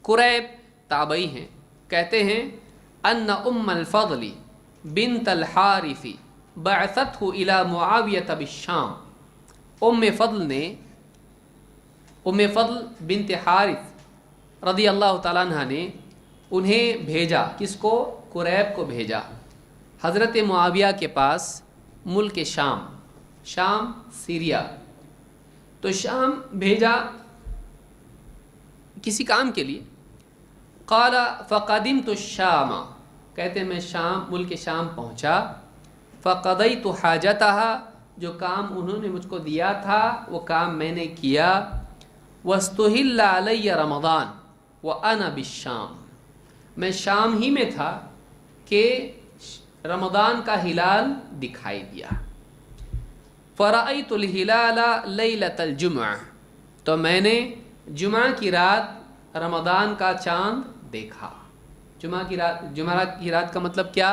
قریب تابعی ہیں، کہتے ہیں ان ام الفضل بنت الحارث بعثته الى معاویہ بالشام۔ ام فضل بنت حارث رضی اللہ تعالیٰ عنہ نے انہیں بھیجا، کس کو؟ قریب کو بھیجا حضرت معاویہ کے پاس، ملک شام، شام سیریا، تو شام بھیجا کسی کام کے لیے۔ قال فقدمت الشام، کہتے ہیں میں شام، ملک شام پہنچا، فقضیت حاجتها، جو کام انہوں نے مجھ کو دیا تھا وہ کام میں نے کیا، واستحل علی رمضان وانا بالشام، میں شام ہی میں تھا کہ رمضان کا ہلال دکھائی دیا۔ فرأیت الہلال لیلۃ الجمعہ، تو میں نے جمعہ کی رات رمضان کا چاند دیکھا۔ جمعہ کی رات کا مطلب کیا؟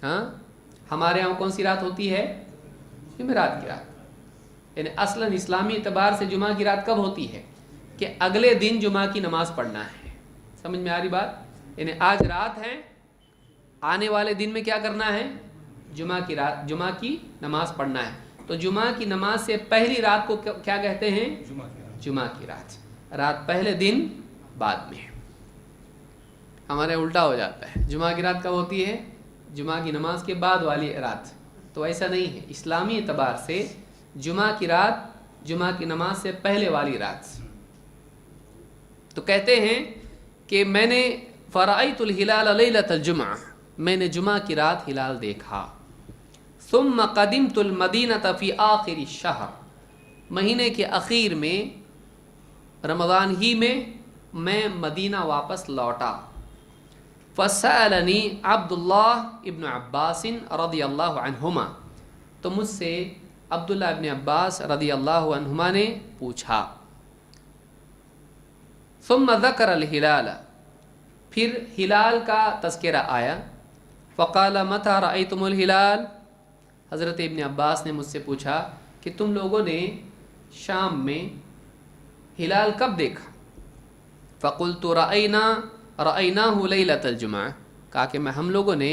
ہاں ہمارے یہاں کون سی رات ہوتی ہے؟ جمعرات کی رات، یعنی اصلاً اسلامی اعتبار سے جمعہ کی رات کب ہوتی ہے؟ کہ اگلے دن جمعہ کی نماز پڑھنا ہے۔ سمجھ میں آ رہی بات؟ یعنی آج رات ہے، آنے والے دن میں کیا کرنا ہے؟ جمعہ کی رات، جمعہ کی نماز پڑھنا ہے۔ تو جمعہ کی نماز سے پہلی رات کو کیا کہتے ہیں؟ جمعہ کی رات۔ رات پہلے دن بعد میں، ہمارے الٹا ہو جاتا ہے۔ جمعہ کی رات کب ہوتی ہے؟ جمعہ کی نماز کے بعد والی رات۔ تو ایسا نہیں ہے، اسلامی اعتبار سے جمعہ کی رات جمعہ کی نماز سے پہلے والی رات۔ تو کہتے ہیں کہ میں نے فرأیت الہلال لیلۃ الجمعہ، میں نے جمعہ کی رات ہلال دیکھا۔ ثم قدمت المدینۃ فی آخر الشہر، مہینے کے اخیر میں، رمضان ہی میں مدینہ واپس لوٹا۔ فسألنی عبداللہ ابن عباس رضی اللہ عنہما، تو مجھ سے عبداللہ ابن عباس رضی اللہ عنہما نے پوچھا۔ ثم ذکر الہلال، پھر ہلال کا تذکرہ آیا۔ فقال متى رأيتم الہلال، حضرت ابن عباس نے مجھ سے پوچھا کہ تم لوگوں نے شام میں ہلال کب دیکھا؟ فقلت رأیناہ لیلۃ الجمعہ، کہا کہ ہم لوگوں نے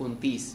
29।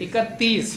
31।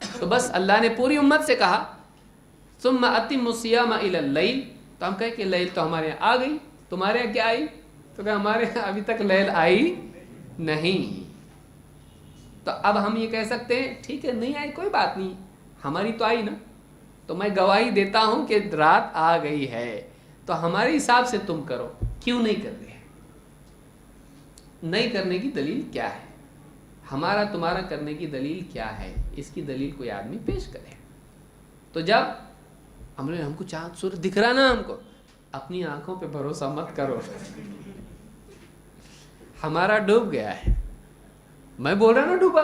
تو بس اللہ نے پوری امت سے کہا ثم اتم الصیام الی اللیل، تو ہم کہیں کہ لیل تو ہمارے یہاں آ گئی، تمہارے یہاں کیا آئی؟ تو کہ ہمارے یہاں ابھی تک لیل آئی نہیں۔ تو اب ہم یہ کہہ سکتے ہیں ٹھیک ہے نہیں آئی کوئی بات نہیں، ہماری تو آئی نا، تو میں گواہی دیتا ہوں کہ رات آ گئی ہے، تو ہمارے حساب سے تم کرو، کیوں نہیں کر رہے؟ نہیں کرنے کی دلیل کیا ہے؟ ہمارا تمہارا کرنے کی دلیل کیا ہے؟ اس کی دلیل کوئی آدمی پیش کرے۔ تو جب ہم کو چاند سورج دکھ رہا نا، ہم کو اپنی آنکھوں پہ بھروسہ مت کرو، ہمارا ڈوب گیا ہے۔ میں بول رہا نا ڈوبا،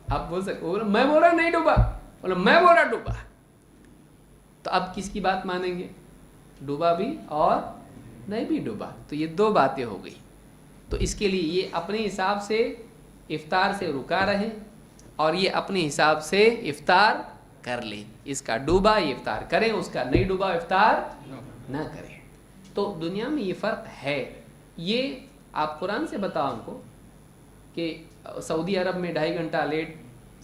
آپ بول سکتے میں بول رہا نہیں ڈوبا، بولو میں بول رہا ڈوبا، تو اب کس کی بات مانیں گے؟ ڈوبا بھی اور نہیں بھی ڈوبا، تو یہ دو باتیں ہو گئی۔ تو اس کے لیے یہ اپنے حساب سے افطار سے رکا رہے اور یہ اپنے حساب سے افطار کر لیں، اس کا ڈوبا یہ افطار کریں، اس کا نہیں ڈوبا افطار نہ کریں۔ تو دنیا میں یہ فرق ہے۔ یہ آپ قرآن سے بتاؤ ہم کو کہ سعودی عرب میں 2.5 گھنٹہ لیٹ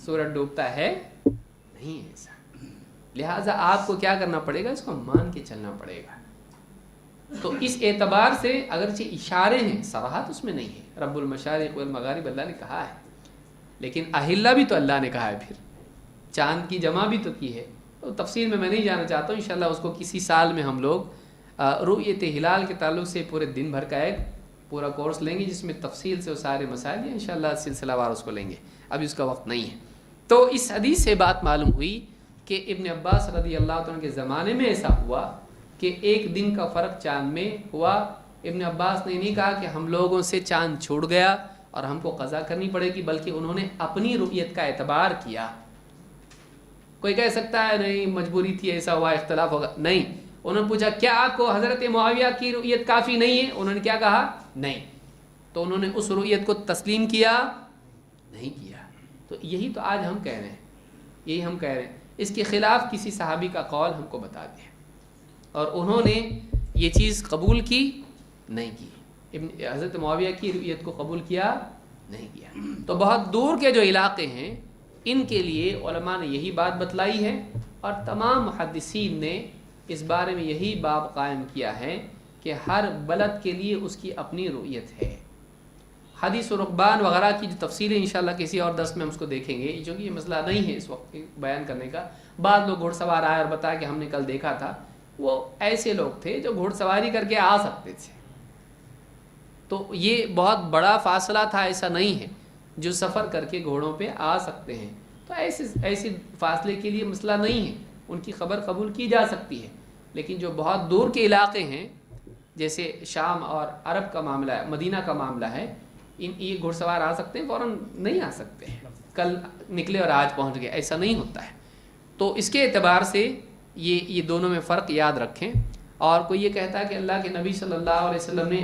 سورج ڈوبتا ہے، نہیں ہے ایسا۔ لہٰذا آپ کو کیا کرنا پڑے گا؟ اس کو مان کے چلنا پڑے گا۔ تو اس اعتبار سے اگرچہ اشارے ہیں، صراحت اس میں نہیں ہے، رب المشارق والمغارب اللہ نے کہا ہے، لیکن اہلہ بھی تو اللہ نے کہا ہے، پھر چاند کی جمع بھی تو کی ہے۔ تو تفصیل میں نہیں جانا چاہتا ہوں، انشاءاللہ اس کو کسی سال میں ہم لوگ رؤیت ہلال کے تعلق سے پورے دن بھر کا ایک پورا کورس لیں گے، جس میں تفصیل سے وہ سارے مسائل ہیں، انشاءاللہ سلسلہ وار اس کو لیں گے، ابھی اس کا وقت نہیں ہے۔ تو اس حدیث سے بات معلوم ہوئی کہ ابن عباس رضی اللہ عنہ کے زمانے میں ایسا ہوا کہ 1 دن کا فرق چاند میں ہوا۔ ابن عباس نے نہیں کہا کہ ہم لوگوں سے چاند چھوٹ گیا اور ہم کو قضا کرنی پڑے گی، بلکہ انہوں نے اپنی رؤیت کا اعتبار کیا۔ کوئی کہہ سکتا ہے نہیں مجبوری تھی، ایسا ہوا، اختلاف ہوگا، نہیں۔ انہوں نے پوچھا کیا آپ کو حضرت معاویہ کی رؤیت کافی نہیں ہے؟ انہوں نے کیا کہا؟ نہیں۔ تو انہوں نے اس رؤیت کو تسلیم کیا نہیں کیا۔ تو یہی تو آج ہم کہہ رہے ہیں، یہی ہم کہہ رہے ہیں، اس کے خلاف کسی صحابی کا قول ہم کو بتا دیں، اور انہوں نے یہ چیز قبول کی نہیں کی، حضرت معاویہ کی رؤیت کو قبول کیا نہیں کیا۔ تو بہت دور کے جو علاقے ہیں ان کے لیے علماء نے یہی بات بتلائی ہے، اور تمام محدثین نے اس بارے میں یہی باب قائم کیا ہے کہ ہر بلد کے لیے اس کی اپنی رؤیت ہے۔ حدیث و رکبان وغیرہ کی جو تفصیلیں انشاءاللہ کسی اور درس میں ہم اس کو دیکھیں گے، چونکہ یہ مسئلہ نہیں ہے اس وقت بیان کرنے کا۔ بعض لوگ گھوڑ سوار آئے اور بتایا کہ ہم نے کل دیکھا تھا، وہ ایسے لوگ تھے جو گھوڑ سواری کر کے آ سکتے تھے، تو یہ بہت بڑا فاصلہ تھا، ایسا نہیں ہے، جو سفر کر کے گھوڑوں پہ آ سکتے ہیں، تو ایسے فاصلے کے لیے مسئلہ نہیں ہے، ان کی خبر قبول کی جا سکتی ہے۔ لیکن جو بہت دور کے علاقے ہیں جیسے شام اور عرب کا معاملہ ہے، مدینہ کا معاملہ ہے، یہ گھوڑ سوار آ سکتے ہیں، فوراً نہیں آ سکتے ہیں، کل نکلے اور آج پہنچ گئے، ایسا نہیں ہوتا ہے۔ تو اس کے اعتبار سے یہ دونوں میں فرق یاد رکھیں۔ اور کوئی یہ کہتا ہے کہ اللہ کے نبی صلی اللہ علیہ وسلم نے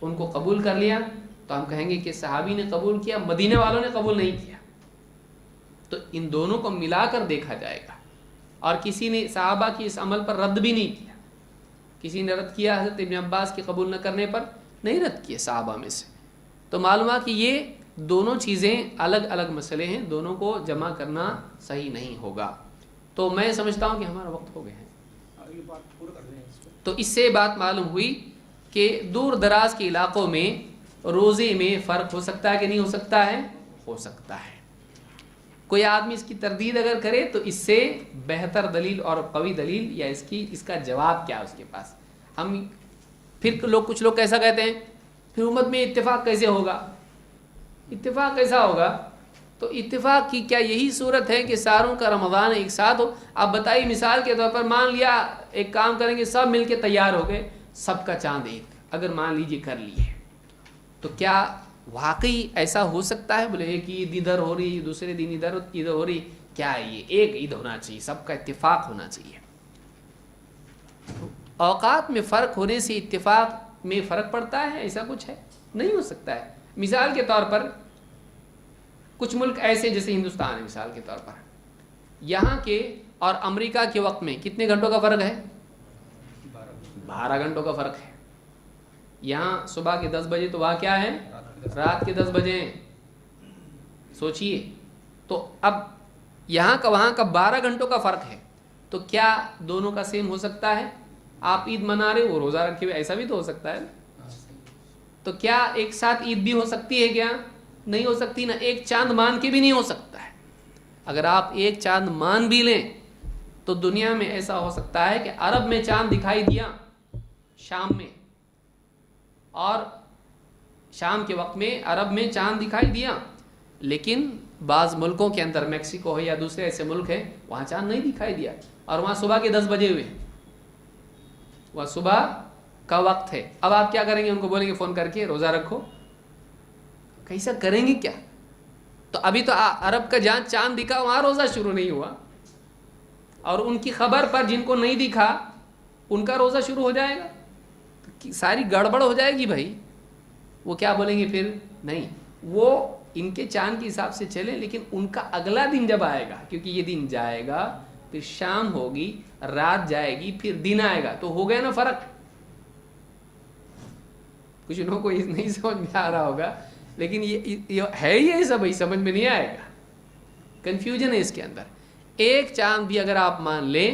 ان کو قبول کر لیا، تو ہم کہیں گے کہ صحابی نے قبول کیا، مدینہ والوں نے قبول نہیں کیا، تو ان دونوں کو ملا کر دیکھا جائے گا۔ اور کسی نے صحابہ کی اس عمل پر رد بھی نہیں کیا، کسی نے رد کیا حضرت ابن عباس کے قبول نہ کرنے پر نہیں رد کیے صحابہ میں سے۔ تو معلوم ہے کہ یہ دونوں چیزیں الگ الگ مسئلے ہیں، دونوں کو جمع کرنا صحیح نہیں ہوگا۔ تو میں سمجھتا ہوں کہ ہمارا وقت ہو گیا ہے، تو اس سے بات معلوم ہوئی کہ دور دراز کے علاقوں میں روزے میں فرق ہو سکتا ہے کہ نہیں ہو سکتا ہے؟ ہو سکتا ہے۔ کوئی آدمی اس کی تردید اگر کرے تو اس سے بہتر دلیل اور قوی دلیل یا اس کا جواب کیا ہے اس کے پاس؟ پھر کچھ لوگ کیسا کہتے ہیں پھر امت میں اتفاق کیسے ہوگا؟ اتفاق کیسا ہوگا؟ تو اتفاق کی کیا یہی صورت ہے کہ ساروں کا رمضان ایک ساتھ ہو؟ آپ بتائیے، مثال کے طور پر مان لیا ایک کام کریں گے، سب مل کے تیار ہو گئے، سب کا چاند ایک، اگر مان لیجیے کر لیے، تو کیا واقعی ایسا ہو سکتا ہے؟ بولے ایک عید ادھر ہو رہی، دوسرے دن ادھر ہو رہی، کیا ہے یہ؟ ایک عید ہونا چاہیے، سب کا اتفاق ہونا چاہیے۔ اوقات میں فرق ہونے سے اتفاق میں فرق پڑتا ہے؟ ایسا کچھ ہے؟ نہیں ہو سکتا ہے۔ مثال کے طور پر کچھ ملک ایسے جیسے ہندوستان ہے، مثال کے طور پر یہاں کے اور امریکہ کے وقت میں کتنے گھنٹوں کا فرق ہے؟ 12 گھنٹوں کا فرق ہے۔ یہاں صبح کے 10 بجے تو وہاں کیا ہے؟ رات کے 10 بجے ہیں۔ سوچئے، تو اب یہاں کا وہاں کا 12 گھنٹوں کا فرق ہے، تو کیا دونوں کا سیم ہو سکتا ہے؟ آپ عید منا رہے وہ روزہ رکھے ہوئے، ایسا بھی تو ہو سکتا ہے نا۔ تو کیا ایک ساتھ عید بھی ہو سکتی ہے؟ کیا نہیں ہو سکتی نا، ایک چاند مان کے بھی نہیں ہو سکتا ہے۔ اگر آپ ایک چاند مان بھی لیں تو دنیا میں ایسا ہو سکتا ہے کہ عرب میں چاند دکھائی دیا شام میں، اور شام کے وقت میں عرب میں چاند دکھائی دیا، لیکن بعض ملکوں کے اندر، میکسیکو ہے یا دوسرے ایسے ملک ہیں، وہاں چاند نہیں دکھائی دیا، اور وہاں صبح کے 10 بجے ہوئے، وہاں صبح کا وقت ہے۔ اب آپ کیا کریں گے؟ ان کو بولیں گے فون کر کے روزہ رکھو، کیسا کریں گے کیا؟ تو ابھی تو عرب کا جہاں چاند دکھا وہاں روزہ شروع نہیں ہوا، اور ان کی خبر پر جن کو نہیں دکھا ان کا روزہ شروع ہو جائے گا، تو ساری گڑبڑ ہو جائے گی بھائی۔ وہ کیا بولیں گے پھر؟ نہیں، وہ ان کے چاند کے حساب سے چلے، لیکن ان کا اگلا دن جب آئے گا، کیونکہ یہ دن جائے گا پھر شام ہوگی، رات جائے گی، پھر دن آئے گا، تو ہو گیا نا فرق۔ کچھ لوگوں کو یہ نہیں سمجھ میں آ رہا ہوگا، لیکن یہ ہے، یہ سب سمجھ میں نہیں آئے گا، کنفیوژن ہے اس کے اندر۔ ایک چاند بھی اگر آپ مان لیں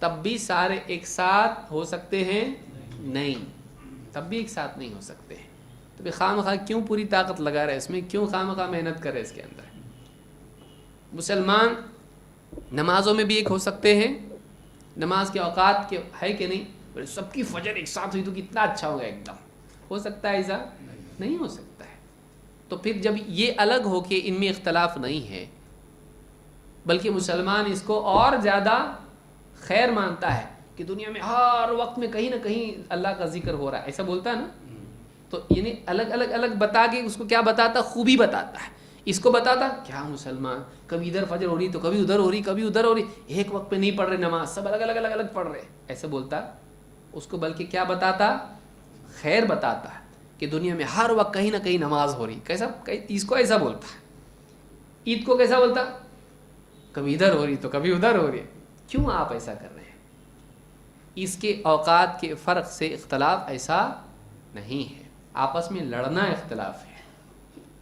تب بھی سارے ایک ساتھ ہو سکتے ہیں؟ نہیں، تب بھی ایک ساتھ نہیں ہو سکتے ہیں۔ تو پھر خواہ مخواہ کیوں پوری طاقت لگا رہے اس میں، کیوں خواہ مخواہ محنت کرے اس کے اندر؟ مسلمان نمازوں میں بھی ایک ہو سکتے ہیں، نماز کے اوقات کے ہے کہ نہیں؟ سب کی فجر ایک ساتھ ہوئی تو کتنا اچھا ہوگا، ایک دم ہو سکتا ہے ایسا؟ نہیں ہو سکتا ہے۔ تو پھر جب یہ الگ ہو کے ان میں اختلاف نہیں ہے، بلکہ مسلمان اس کو اور زیادہ خیر مانتا ہے کہ دنیا میں ہر وقت میں کہیں نہ کہیں اللہ کا ذکر ہو رہا ہے، ایسا بولتا ہے نا، تو یعنی الگ الگ الگ بتا کے اس کو کیا بتاتا؟ خوبی بتاتا ہے۔ اس کو بتاتا کیا مسلمان کبھی ادھر فجر ہو رہی تو کبھی ادھر ہو رہی، کبھی ادھر ہو رہی، ایک وقت پہ نہیں پڑھ رہے نماز، سب الگ الگ الگ الگ پڑھ رہے، ایسا بولتا اس کو؟ بلکہ کیا بتاتا؟ خیر بتاتا ہے کہ دنیا میں ہر وقت کہیں نہ کہیں نماز ہو رہی۔ کیسا اس کو ایسا بولتا ہے؟ عید کو کیسا بولتا؟ کبھی ادھر ہو رہی تو کبھی ادھر ہو رہی ہے۔ کیوں آپ ایسا کر رہے ہیں؟ اس کے اوقات کے فرق سے اختلاف ایسا نہیں ہے، آپس میں لڑنا اختلاف ہے،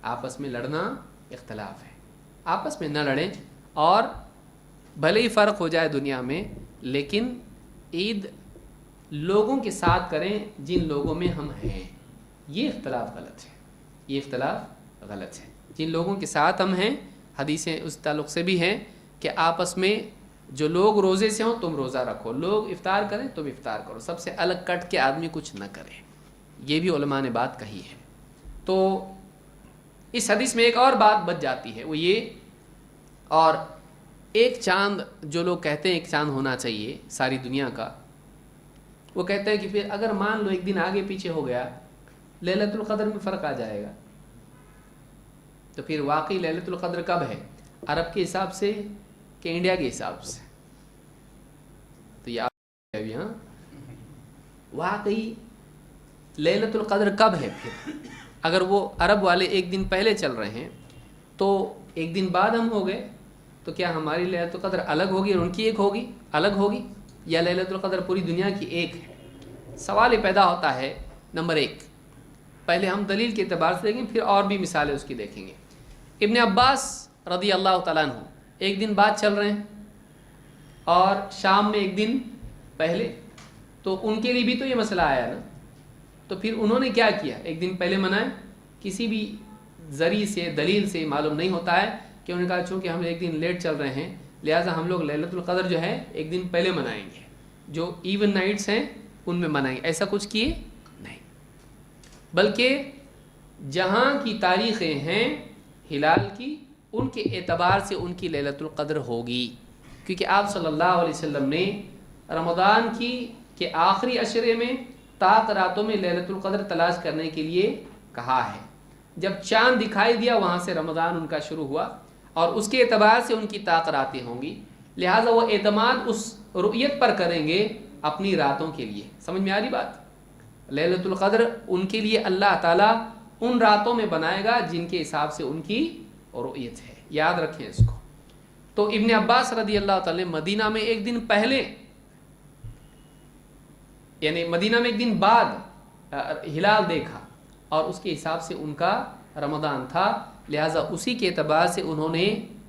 آپس میں لڑنا اختلاف ہے۔ آپس میں نہ لڑیں، اور بھلے ہی فرق ہو جائے دنیا میں، لیکن عید لوگوں کے ساتھ کریں جن لوگوں میں ہم ہیں۔ یہ اختلاف غلط ہے، یہ اختلاف غلط ہے۔ جن لوگوں کے ساتھ ہم ہیں، حدیثیں اس تعلق سے بھی ہیں کہ آپس میں جو لوگ روزے سے ہوں تم روزہ رکھو، لوگ افطار کریں تم افطار کرو، سب سے الگ کٹ کے آدمی کچھ نہ کرے۔ یہ بھی علماء نے بات کہی ہے۔ تو اس حدیث میں ایک اور بات بچ جاتی ہے، وہ یہ، اور ایک چاند جو لوگ کہتے ہیں ایک چاند ہونا چاہیے ساری دنیا کا، وہ کہتے ہیں کہ پھر اگر مان لو ایک دن آگے پیچھے ہو گیا، لیلۃ القدر میں فرق آ جائے گا، تو پھر واقعی لیلۃ القدر کب ہے؟ عرب کے حساب سے کہ انڈیا کے حساب سے؟ تو یہ ابھی ہاں واقعی لیلۃ القدر کب ہے؟ پھر اگر وہ عرب والے ایک دن پہلے چل رہے ہیں تو ایک دن بعد ہم ہو گئے، تو کیا ہماری لیلۃ القدر الگ ہوگی اور ان کی ایک ہوگی، الگ ہوگی، یا لیلۃ القدر پوری دنیا کی ایک ہے؟ سوال یہ پیدا ہوتا ہے۔ نمبر ایک، پہلے ہم دلیل کے اعتبار سے دیکھیں، پھر اور بھی مثالیں اس کی دیکھیں گے۔ ابن عباس رضی اللہ تعالیٰ عنہ ایک دن بعد چل رہے ہیں، اور شام میں ایک دن پہلے، تو ان کے لیے بھی تو یہ مسئلہ آیا نا، تو پھر انہوں نے کیا کیا؟ ایک دن پہلے منائے، کسی بھی ذریعے سے دلیل سے معلوم نہیں ہوتا ہے کہ انہوں نے کہا چونکہ ہم ایک دن لیٹ چل رہے ہیں لہٰذا ہم لوگ لیلۃ القدر جو ہے ایک دن پہلے منائیں گے، جو ایون نائٹس ہیں ان میں منائیں گے، ایسا کچھ کیے نہیں، بلکہ جہاں کی تاریخیں ہیں ہلال کی، ان کے اعتبار سے ان کی لیلۃ القدر ہوگی، کیونکہ آپ صلی اللہ علیہ وسلم نے رمضان کے آخری عشرے میں طاق راتوں میں لیلۃ القدر تلاش کرنے کے لیے کہا ہے۔ جب چاند دکھائی دیا وہاں سے رمضان ان کا شروع ہوا، اور اس کے اعتبار سے ان کی طاق راتیں ہوں گی، لہٰذا وہ اعتماد اس رؤیت پر کریں گے اپنی راتوں کے لیے۔ سمجھ میں آ رہی بات؟ لیلۃ القدر ان کے لیے اللہ تعالیٰ ان راتوں میں بنائے گا جن کے حساب سے ان کی رؤیت ہے، یاد رکھیں اس کو۔ تو ابن عباس رضی اللہ تعالیٰ مدینہ میں ایک دن پہلے، یعنی مدینہ میں ایک دن بعد ہلال دیکھا، اور اس کے حساب سے ان کا رمضان تھا، لہٰذا اسی کے اعتبار سے انہوں نے